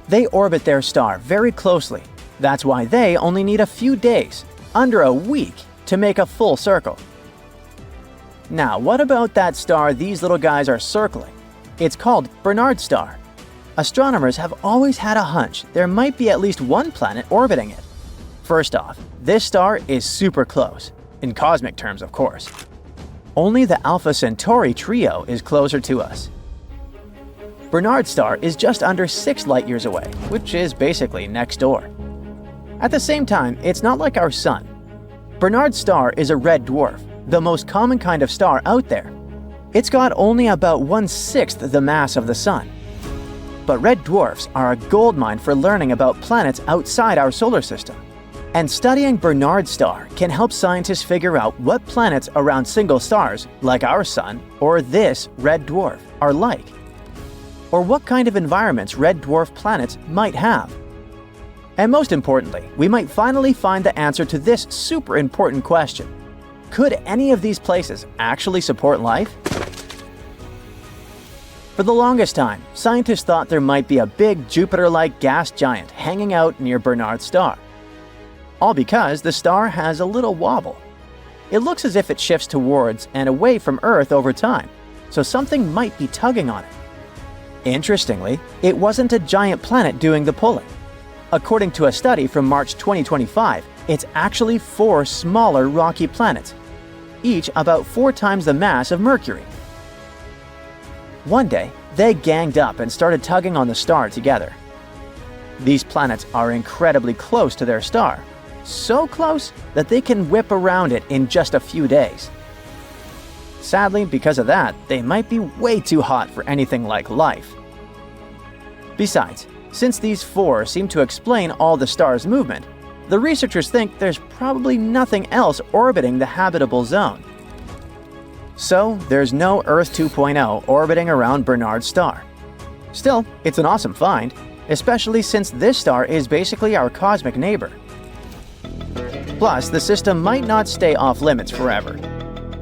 They orbit their star very closely. That's why they only need a few days, under a week, to make a full circle. Now, what about that star these little guys are circling? It's called Bernard's star. Astronomers have always had a hunch there might be at least one planet orbiting it. First off, this star is super close, in cosmic terms of course. Only the Alpha Centauri trio is closer to us. Bernard's star is just under 6 light-years away, which is basically next door. At the same time, it's not like our Sun. Bernard's star is a red dwarf, the most common kind of star out there. It's got only about 1/6 the mass of the Sun. But red dwarfs are a goldmine for learning about planets outside our solar system. And studying Bernard's star can help scientists figure out what planets around single stars, like our Sun or this red dwarf, are like. Or what kind of environments red dwarf planets might have. And most importantly, we might finally find the answer to this super important question. Could any of these places actually support life? For the longest time, scientists thought there might be a big Jupiter-like gas giant hanging out near Barnard's star. All because the star has a little wobble. It looks as if it shifts towards and away from Earth over time, so something might be tugging on it. Interestingly, it wasn't a giant planet doing the pulling. According to a study from March 2025, it's actually 4 smaller rocky planets, each about 4 times the mass of Mercury. One day, they ganged up and started tugging on the star together. These planets are incredibly close to their star, so close that they can whip around it in just a few days. Sadly, because of that, they might be way too hot for anything like life. Besides, since these 4 seem to explain all the star's movement, the researchers think there's probably nothing else orbiting the habitable zone. So, there's no Earth 2.0 orbiting around Barnard's star. Still, it's an awesome find, especially since this star is basically our cosmic neighbor. Plus, the system might not stay off limits forever.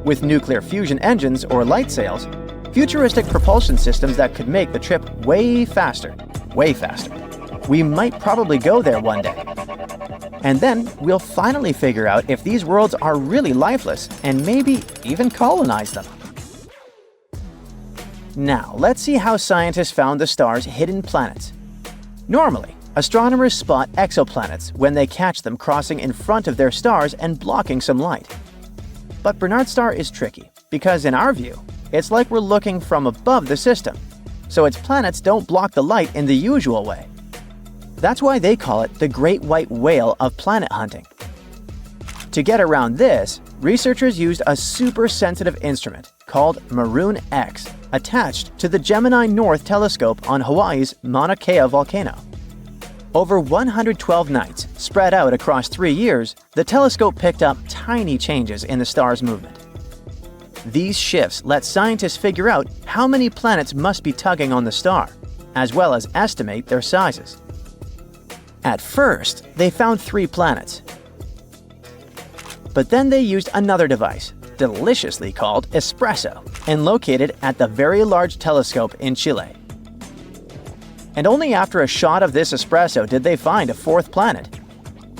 With nuclear fusion engines or light sails, futuristic propulsion systems that could make the trip way faster. We might probably go there one day. And then we'll finally figure out if these worlds are really lifeless and maybe even colonize them. Now, let's see how scientists found the star's hidden planets. Normally, astronomers spot exoplanets when they catch them crossing in front of their stars and blocking some light. But Barnard's star is tricky because, in our view, it's like we're looking from above the system, so its planets don't block the light in the usual way. That's why they call it the Great White Whale of planet hunting. To get around this, researchers used a super sensitive instrument called Maroon X attached to the Gemini North telescope on Hawaii's Mauna Kea volcano. Over 112 nights, spread out across 3 years, the telescope picked up tiny changes in the star's movement. These shifts let scientists figure out how many planets must be tugging on the star, as well as estimate their sizes. At first, they found 3 planets. But then they used another device, deliciously called Espresso, and located at the Very Large Telescope in Chile. And only after a shot of this espresso did they find a 4th planet.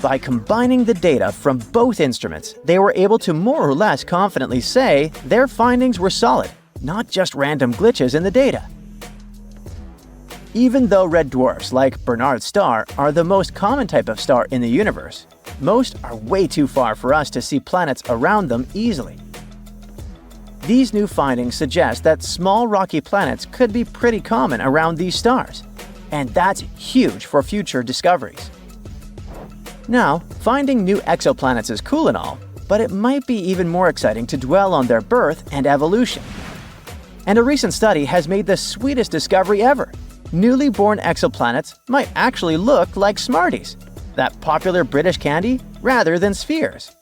By combining the data from both instruments, they were able to more or less confidently say their findings were solid, not just random glitches in the data. Even though red dwarfs, like Barnard's star, are the most common type of star in the universe, most are way too far for us to see planets around them easily. These new findings suggest that small rocky planets could be pretty common around these stars, and that's huge for future discoveries. Now, finding new exoplanets is cool and all, but it might be even more exciting to dwell on their birth and evolution. And a recent study has made the sweetest discovery ever. Newly born exoplanets might actually look like Smarties, that popular British candy, rather than spheres.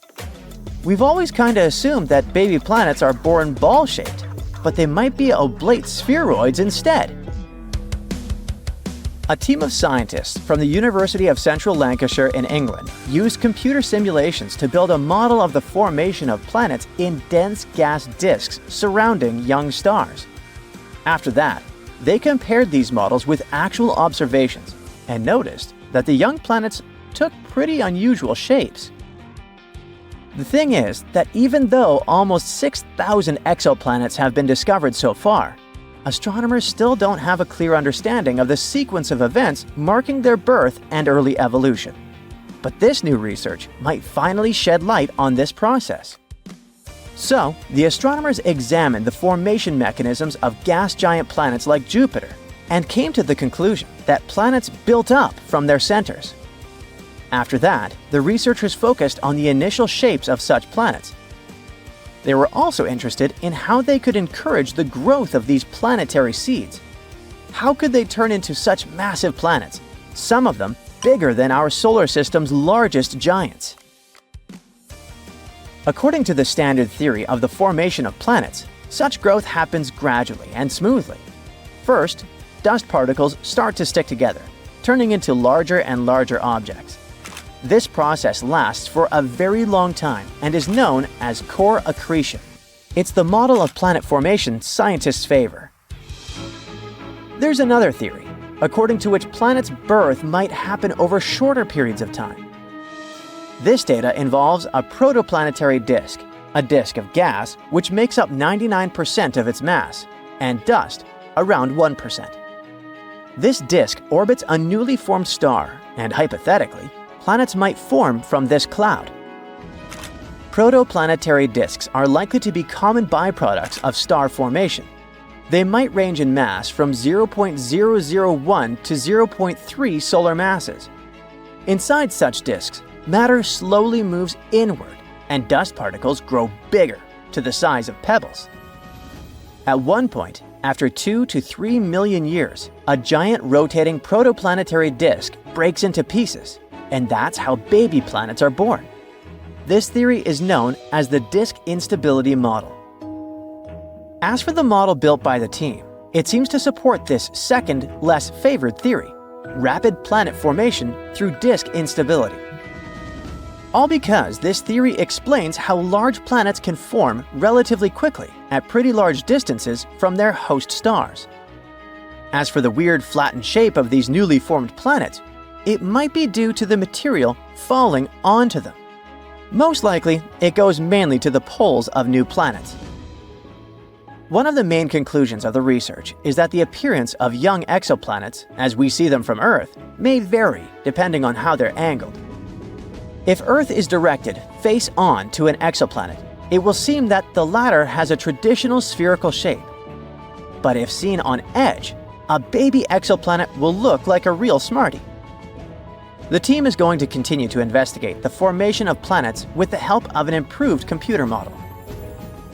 We've always kinda assumed that baby planets are born ball-shaped, but they might be oblate spheroids instead. A team of scientists from the University of Central Lancashire in England used computer simulations to build a model of the formation of planets in dense gas disks surrounding young stars. After that, they compared these models with actual observations and noticed that the young planets took pretty unusual shapes. The thing is that even though almost 6,000 exoplanets have been discovered so far, astronomers still don't have a clear understanding of the sequence of events marking their birth and early evolution. But this new research might finally shed light on this process. So, the astronomers examined the formation mechanisms of gas giant planets like Jupiter and came to the conclusion that planets built up from their centers. After that, the researchers focused on the initial shapes of such planets. They were also interested in how they could encourage the growth of these planetary seeds. How could they turn into such massive planets, some of them bigger than our solar system's largest giants? According to the standard theory of the formation of planets, such growth happens gradually and smoothly. First, dust particles start to stick together, turning into larger and larger objects. This process lasts for a very long time and is known as core accretion. It's the model of planet formation scientists favor. There's another theory, according to which planets' birth might happen over shorter periods of time. This data involves a protoplanetary disk, a disk of gas which makes up 99% of its mass, and dust, around 1%. This disk orbits a newly formed star, and hypothetically, planets might form from this cloud. Protoplanetary disks are likely to be common byproducts of star formation. They might range in mass from 0.001 to 0.3 solar masses. Inside such disks, matter slowly moves inward, and dust particles grow bigger, to the size of pebbles. At one point, after 2 to 3 million years, a giant rotating protoplanetary disk breaks into pieces, and that's how baby planets are born. This theory is known as the disk instability model. As for the model built by the team, it seems to support this second, less favored theory: rapid planet formation through disk instability. All because this theory explains how large planets can form relatively quickly at pretty large distances from their host stars. As for the weird flattened shape of these newly formed planets, it might be due to the material falling onto them. Most likely, it goes mainly to the poles of new planets. One of the main conclusions of the research is that the appearance of young exoplanets, as we see them from Earth, may vary depending on how they're angled. If Earth is directed face on to an exoplanet, it will seem that the latter has a traditional spherical shape. But if seen on edge, a baby exoplanet will look like a real smarty. The team is going to continue to investigate the formation of planets with the help of an improved computer model.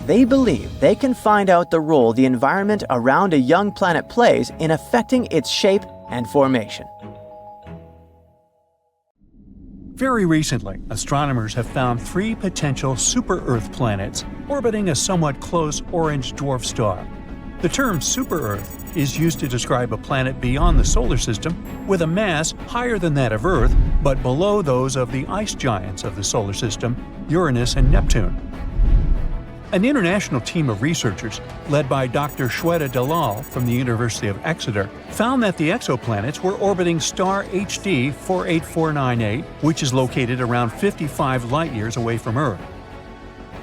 They believe they can find out the role the environment around a young planet plays in affecting its shape and formation. Very recently, astronomers have found 3 potential super-Earth planets orbiting a somewhat close orange dwarf star. The term super-Earth is used to describe a planet beyond the solar system with a mass higher than that of Earth but below those of the ice giants of the solar system, Uranus and Neptune. An international team of researchers, led by Dr. Shweta Dalal from the University of Exeter, found that the exoplanets were orbiting star HD 48498, which is located around 55 light-years away from Earth.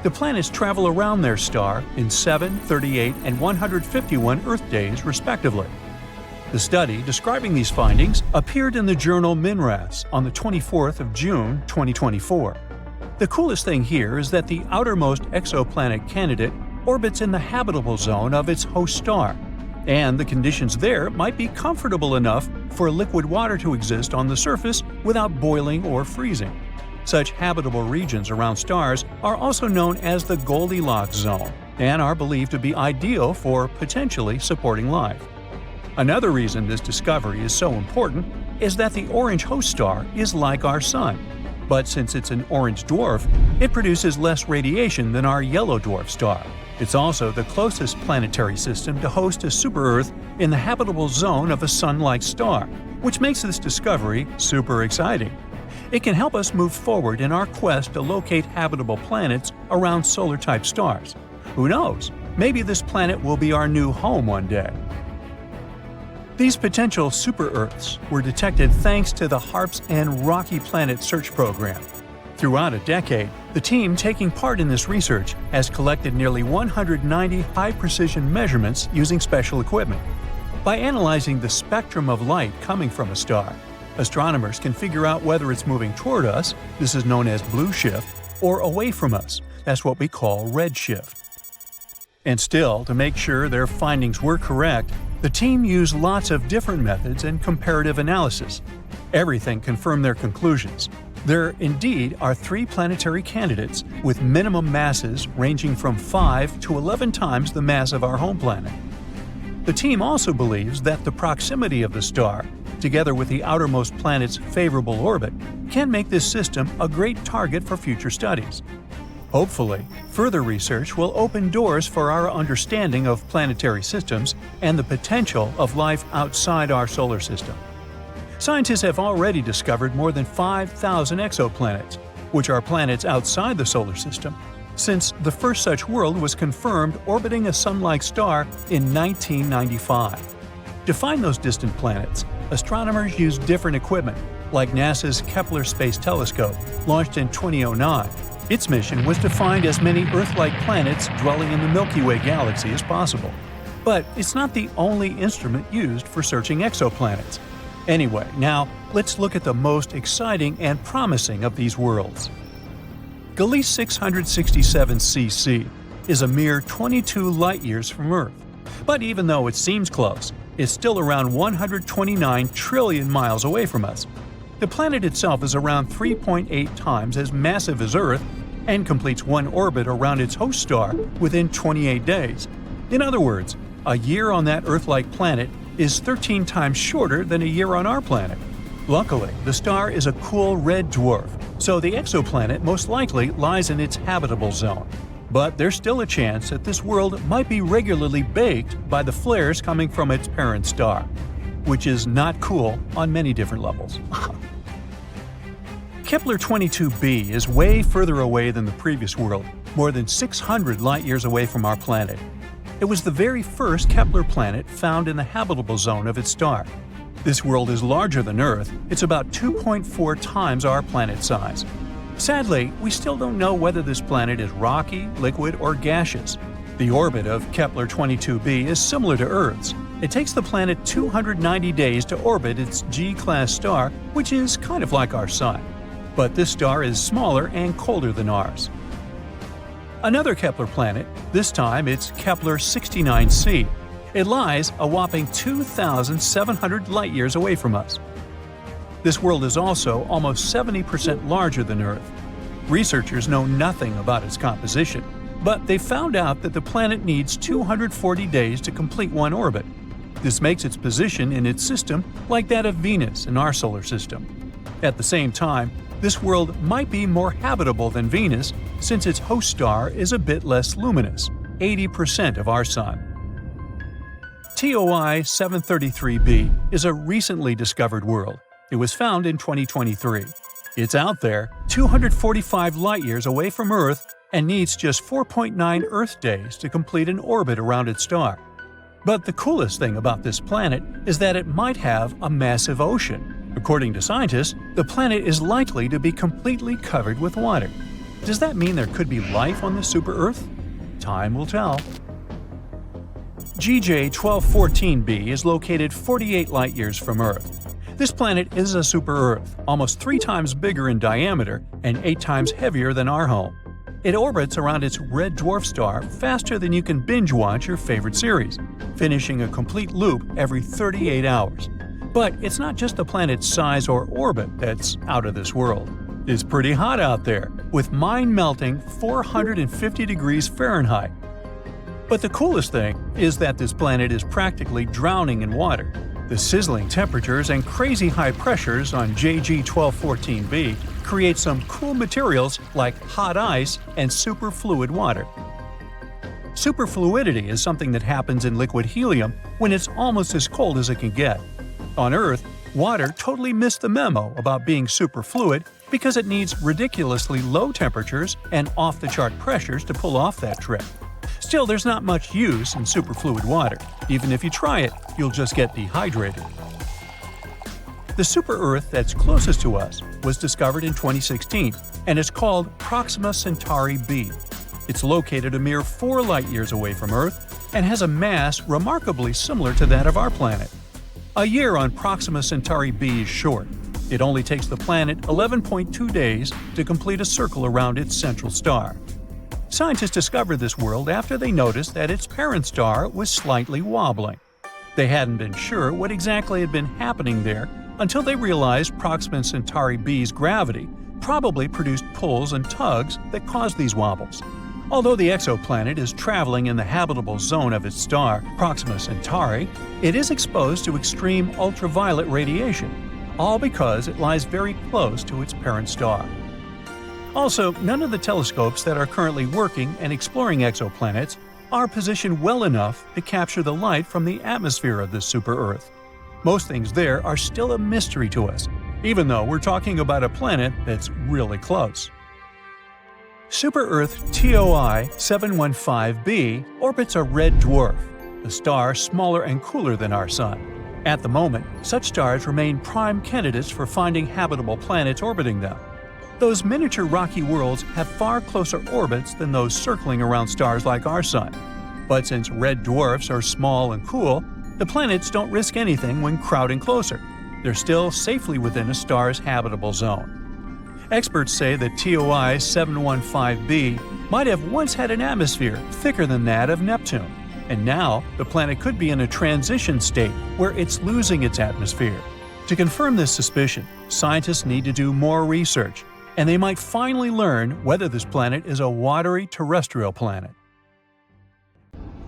The planets travel around their star in 7, 38, and 151 Earth days, respectively. The study describing these findings appeared in the journal MinRes on the 24th of June 2024. The coolest thing here is that the outermost exoplanet candidate orbits in the habitable zone of its host star, and the conditions there might be comfortable enough for liquid water to exist on the surface without boiling or freezing. Such habitable regions around stars are also known as the Goldilocks zone and are believed to be ideal for potentially supporting life. Another reason this discovery is so important is that the orange host star is like our Sun. But since it's an orange dwarf, it produces less radiation than our yellow dwarf star. It's also the closest planetary system to host a super-Earth in the habitable zone of a Sun-like star, which makes this discovery super exciting. It can help us move forward in our quest to locate habitable planets around solar-type stars. Who knows? Maybe this planet will be our new home one day. These potential super-Earths were detected thanks to the HARPS and Rocky Planet Search Program. Throughout a decade, the team taking part in this research has collected nearly 190 high-precision measurements using special equipment. By analyzing the spectrum of light coming from a star, astronomers can figure out whether it's moving toward us, this is known as blue shift, or away from us, that's what we call red shift. And still, to make sure their findings were correct, the team used lots of different methods and comparative analysis. Everything confirmed their conclusions. There indeed are 3 planetary candidates with minimum masses ranging from 5 to 11 times the mass of our home planet. The team also believes that the proximity of the star, together with the outermost planet's favorable orbit, can make this system a great target for future studies. Hopefully, further research will open doors for our understanding of planetary systems and the potential of life outside our solar system. Scientists have already discovered more than 5,000 exoplanets, which are planets outside the solar system, since the first such world was confirmed orbiting a Sun-like star in 1995. To find those distant planets, astronomers use different equipment, like NASA's Kepler Space Telescope, launched in 2009. Its mission was to find as many Earth-like planets dwelling in the Milky Way galaxy as possible. But it's not the only instrument used for searching exoplanets. Anyway, now let's look at the most exciting and promising of these worlds. Gliese 667 cc is a mere 22 light-years from Earth. But even though it seems close, it's still around 129 trillion miles away from us. The planet itself is around 3.8 times as massive as Earth and completes one orbit around its host star within 28 days. In other words, a year on that Earth-like planet is 13 times shorter than a year on our planet. Luckily, the star is a cool red dwarf, so the exoplanet most likely lies in its habitable zone. But there's still a chance that this world might be regularly baked by the flares coming from its parent star, which is not cool on many different levels. Kepler 22b is way further away than the previous world, more than 600 light-years away from our planet. It was the very first Kepler planet found in the habitable zone of its star. This world is larger than Earth. It's about 2.4 times our planet size. Sadly, we still don't know whether this planet is rocky, liquid, or gaseous. The orbit of Kepler 22b is similar to Earth's. It takes the planet 290 days to orbit its G-class star, which is kind of like our Sun. But this star is smaller and colder than ours. Another Kepler planet, this time it's Kepler 69c. It lies a whopping 2,700 light-years away from us. This world is also almost 70% larger than Earth. Researchers know nothing about its composition, but they found out that the planet needs 240 days to complete one orbit. This makes its position in its system like that of Venus in our solar system. At the same time, this world might be more habitable than Venus since its host star is a bit less luminous, 80% of our Sun. TOI 733b is a recently discovered world. It was found in 2023. It's out there, 245 light-years away from Earth, and needs just 4.9 Earth days to complete an orbit around its star. But the coolest thing about this planet is that it might have a massive ocean. According to scientists, the planet is likely to be completely covered with water. Does that mean there could be life on the super-Earth? Time will tell. GJ 1214b is located 48 light-years from Earth. This planet is a super-Earth, almost 3 times bigger in diameter and 8 times heavier than our home. It orbits around its red dwarf star faster than you can binge-watch your favorite series, finishing a complete loop every 38 hours. But it's not just the planet's size or orbit that's out of this world. It's pretty hot out there, with mind-melting 450 degrees Fahrenheit. But the coolest thing is that this planet is practically drowning in water. The sizzling temperatures and crazy high pressures on JG 1214b create some cool materials like hot ice and superfluid water. Superfluidity is something that happens in liquid helium when it's almost as cold as it can get. On Earth, water totally missed the memo about being superfluid because it needs ridiculously low temperatures and off-the-chart pressures to pull off that trick. Still, there's not much use in superfluid water. Even if you try it, you'll just get dehydrated. The super-Earth that's closest to us was discovered in 2016, and it's called Proxima Centauri b. It's located a mere 4 light-years away from Earth and has a mass remarkably similar to that of our planet. A year on Proxima Centauri b is short. It only takes the planet 11.2 days to complete a circle around its central star. Scientists discovered this world after they noticed that its parent star was slightly wobbling. They hadn't been sure what exactly had been happening there until they realized Proxima Centauri b's gravity probably produced pulls and tugs that caused these wobbles. Although the exoplanet is traveling in the habitable zone of its star, Proxima Centauri, it is exposed to extreme ultraviolet radiation, all because it lies very close to its parent star. Also, none of the telescopes that are currently working and exploring exoplanets are positioned well enough to capture the light from the atmosphere of this super-Earth. Most things there are still a mystery to us, even though we're talking about a planet that's really close. Super-Earth TOI 715b orbits a red dwarf. a star smaller and cooler than our Sun. At the moment, such stars remain prime candidates for finding habitable planets orbiting them. Those miniature rocky worlds have far closer orbits than those circling around stars like our Sun. But since red dwarfs are small and cool, the planets don't risk anything when crowding closer. They're still safely within a star's habitable zone. Experts say that TOI 715b might have once had an atmosphere thicker than that of Neptune, and now the planet could be in a transition state where it's losing its atmosphere. To confirm this suspicion, scientists need to do more research, and they might finally learn whether this planet is a watery terrestrial planet.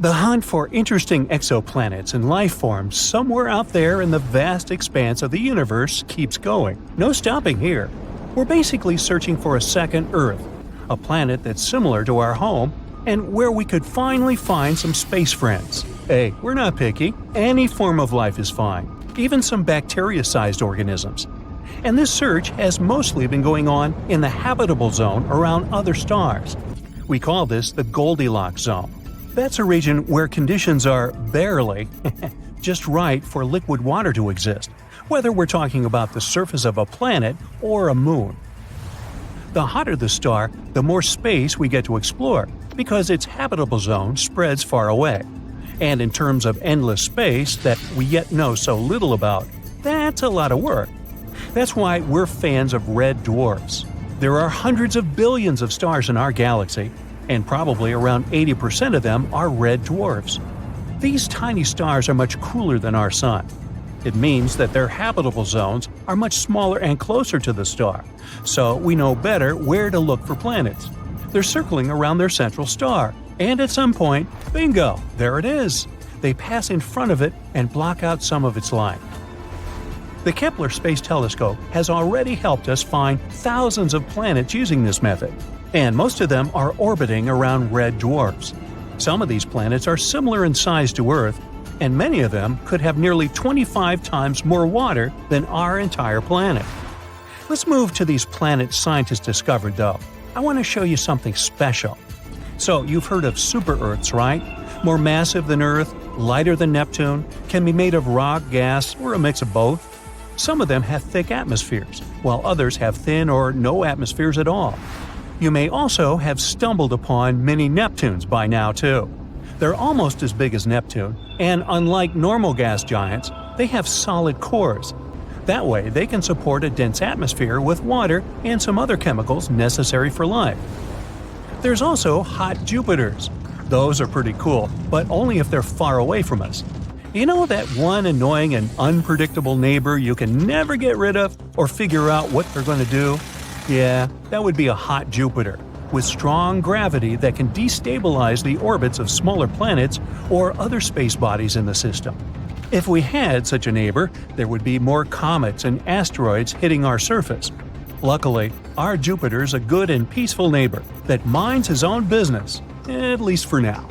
The hunt for interesting exoplanets and life forms somewhere out there in the vast expanse of the universe keeps going. No stopping here. We're basically searching for a second Earth, a planet that's similar to our home, and where we could finally find some space friends. Hey, we're not picky. Any form of life is fine, even some bacteria-sized organisms. And this search has mostly been going on in the habitable zone around other stars. We call this the Goldilocks zone. That's a region where conditions are barely just right for liquid water to exist, whether we're talking about the surface of a planet or a moon. The hotter the star, the more space we get to explore, because its habitable zone spreads far away. And in terms of endless space that we yet know so little about, that's a lot of work. That's why we're fans of red dwarfs. There are hundreds of billions of stars in our galaxy, and probably around 80% of them are red dwarfs. These tiny stars are much cooler than our Sun. It means that their habitable zones are much smaller and closer to the star, so we know better where to look for planets. They're circling around their central star, and at some point, bingo, there it is. They pass in front of it and block out some of its light. The Kepler Space Telescope has already helped us find thousands of planets using this method, and most of them are orbiting around red dwarfs. Some of these planets are similar in size to Earth, and many of them could have nearly 25 times more water than our entire planet. Let's move to these planets scientists discovered, though. I want to show you something special. So, you've heard of super-Earths, right? More massive than Earth, lighter than Neptune, can be made of rock, gas, or a mix of both. Some of them have thick atmospheres, while others have thin or no atmospheres at all. You may also have stumbled upon mini Neptunes by now, too. They're almost as big as Neptune, and unlike normal gas giants, they have solid cores. That way, they can support a dense atmosphere with water and some other chemicals necessary for life. There's also hot Jupiters. Those are pretty cool, but only if they're far away from us. You know that one annoying and unpredictable neighbor you can never get rid of or figure out what they're going to do? Yeah, that would be a hot Jupiter, with strong gravity that can destabilize the orbits of smaller planets or other space bodies in the system. If we had such a neighbor, there would be more comets and asteroids hitting our surface. Luckily, our Jupiter's a good and peaceful neighbor that minds his own business, at least for now.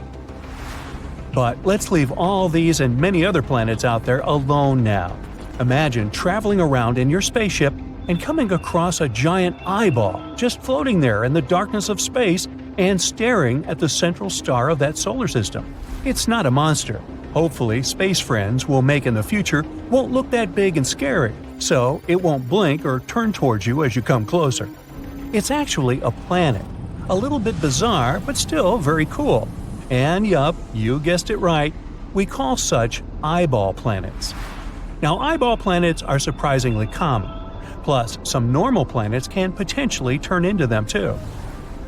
But let's leave all these and many other planets out there alone now. Imagine traveling around in your spaceship and coming across a giant eyeball just floating there in the darkness of space and staring at the central star of that solar system. It's not a monster. Hopefully, space friends we'll make in the future won't look that big and scary, so it won't blink or turn towards you as you come closer. It's actually a planet. A little bit bizarre, but still very cool. And yup, you guessed it right, we call such eyeball planets. Now, eyeball planets are surprisingly common. Plus, some normal planets can potentially turn into them too.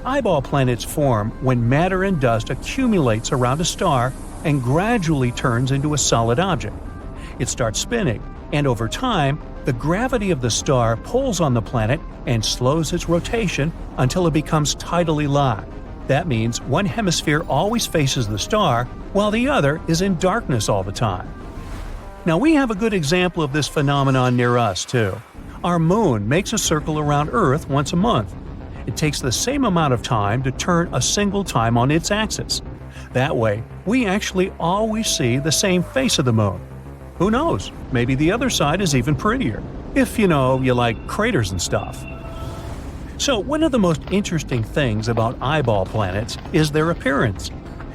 Eyeball planets form when matter and dust accumulates around a star and gradually turns into a solid object. It starts spinning, and over time, the gravity of the star pulls on the planet and slows its rotation until it becomes tidally locked. That means one hemisphere always faces the star, while the other is in darkness all the time. Now, we have a good example of this phenomenon near us, too. Our moon makes a circle around Earth once a month. It takes the same amount of time to turn a single time on its axis. That way, we actually always see the same face of the moon. Who knows, maybe the other side is even prettier, if you like craters and stuff. So, one of the most interesting things about eyeball planets is their appearance.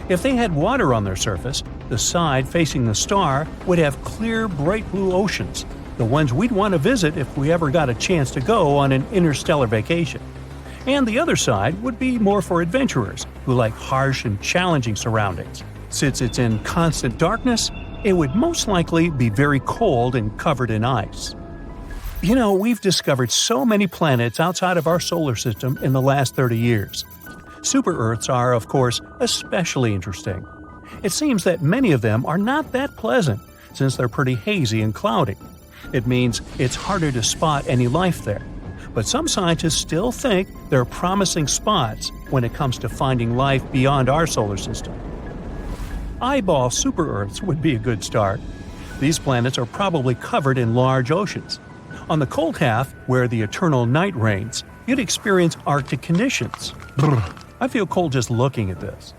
If they had water on their surface, The side facing the star would have clear, bright blue oceans, the ones we'd want to visit if we ever got a chance to go on an interstellar vacation. And the other side would be more for adventurers who like harsh and challenging surroundings. Since it's in constant darkness, it would most likely be very cold and covered in ice. You know, we've discovered so many planets outside of our solar system in the last 30 years. Super-Earths are, of course, especially interesting. It seems that many of them are not that pleasant, since they're pretty hazy and cloudy. It means it's harder to spot any life there. But some scientists still think there are promising spots when it comes to finding life beyond our solar system. Eyeball super-Earths would be a good start. These planets are probably covered in large oceans. On the cold half, where the eternal night reigns, you'd experience Arctic conditions. I feel cold just looking at this.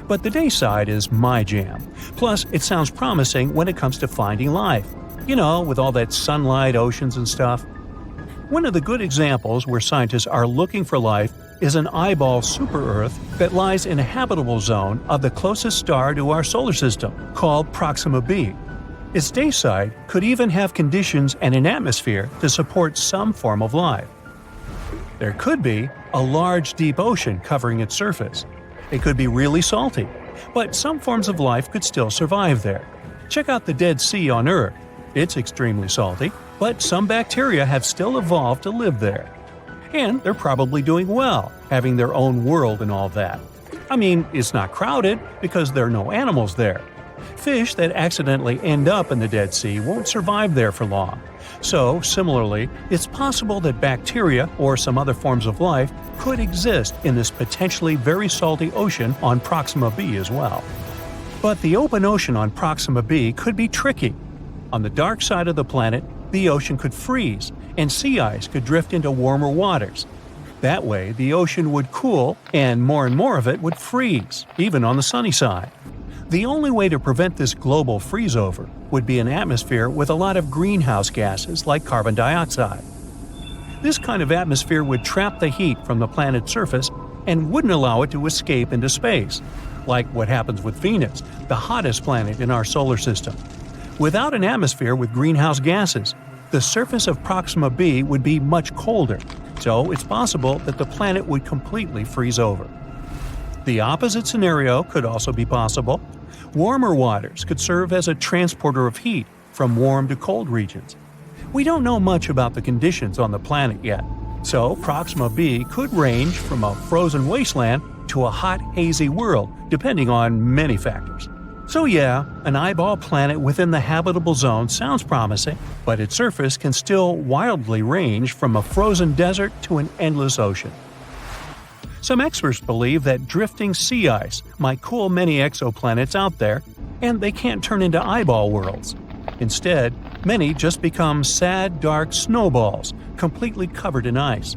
But the day side is my jam. Plus, it sounds promising when it comes to finding life. You know, with all that sunlight, oceans, and stuff. One of the good examples where scientists are looking for life is an eyeball super-Earth that lies in a habitable zone of the closest star to our solar system, called Proxima b. Its day side could even have conditions and an atmosphere to support some form of life. There could be a large deep ocean covering its surface. It could be really salty, but some forms of life could still survive there. Check out the Dead Sea on Earth. It's extremely salty, but some bacteria have still evolved to live there. And they're probably doing well, having their own world and all that. I mean, it's not crowded because there are no animals there. Fish that accidentally end up in the Dead Sea won't survive there for long. So, similarly, it's possible that bacteria or some other forms of life could exist in this potentially very salty ocean on Proxima b as well. But the open ocean on Proxima b could be tricky. On the dark side of the planet, the ocean could freeze, and sea ice could drift into warmer waters. That way, the ocean would cool, and more of it would freeze, even on the sunny side. The only way to prevent this global freeze-over would be an atmosphere with a lot of greenhouse gases like carbon dioxide. This kind of atmosphere would trap the heat from the planet's surface and wouldn't allow it to escape into space, like what happens with Venus, the hottest planet in our solar system. Without an atmosphere with greenhouse gases, the surface of Proxima b would be much colder, so it's possible that the planet would completely freeze over. The opposite scenario could also be possible. Warmer waters could serve as a transporter of heat from warm to cold regions. We don't know much about the conditions on the planet yet, so Proxima b could range from a frozen wasteland to a hot, hazy world, depending on many factors. So yeah, an eyeball planet within the habitable zone sounds promising, but its surface can still wildly range from a frozen desert to an endless ocean. Some experts believe that drifting sea ice might cool many exoplanets out there, and they can't turn into eyeball worlds. Instead, many just become sad, dark snowballs, completely covered in ice.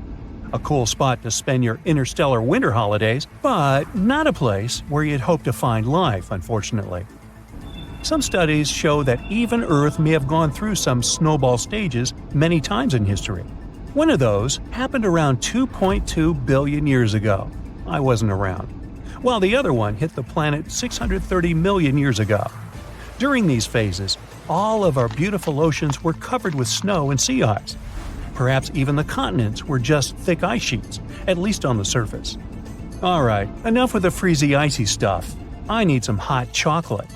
A cool spot to spend your interstellar winter holidays, but not a place where you'd hope to find life, unfortunately. Some studies show that even Earth may have gone through some snowball stages many times in history. One of those happened around 2.2 billion years ago. I wasn't around. While the other one hit the planet 630 million years ago. During these phases, all of our beautiful oceans were covered with snow and sea ice. Perhaps even the continents were just thick ice sheets, at least on the surface. Alright, enough with the freezy icy stuff. I need some hot chocolate.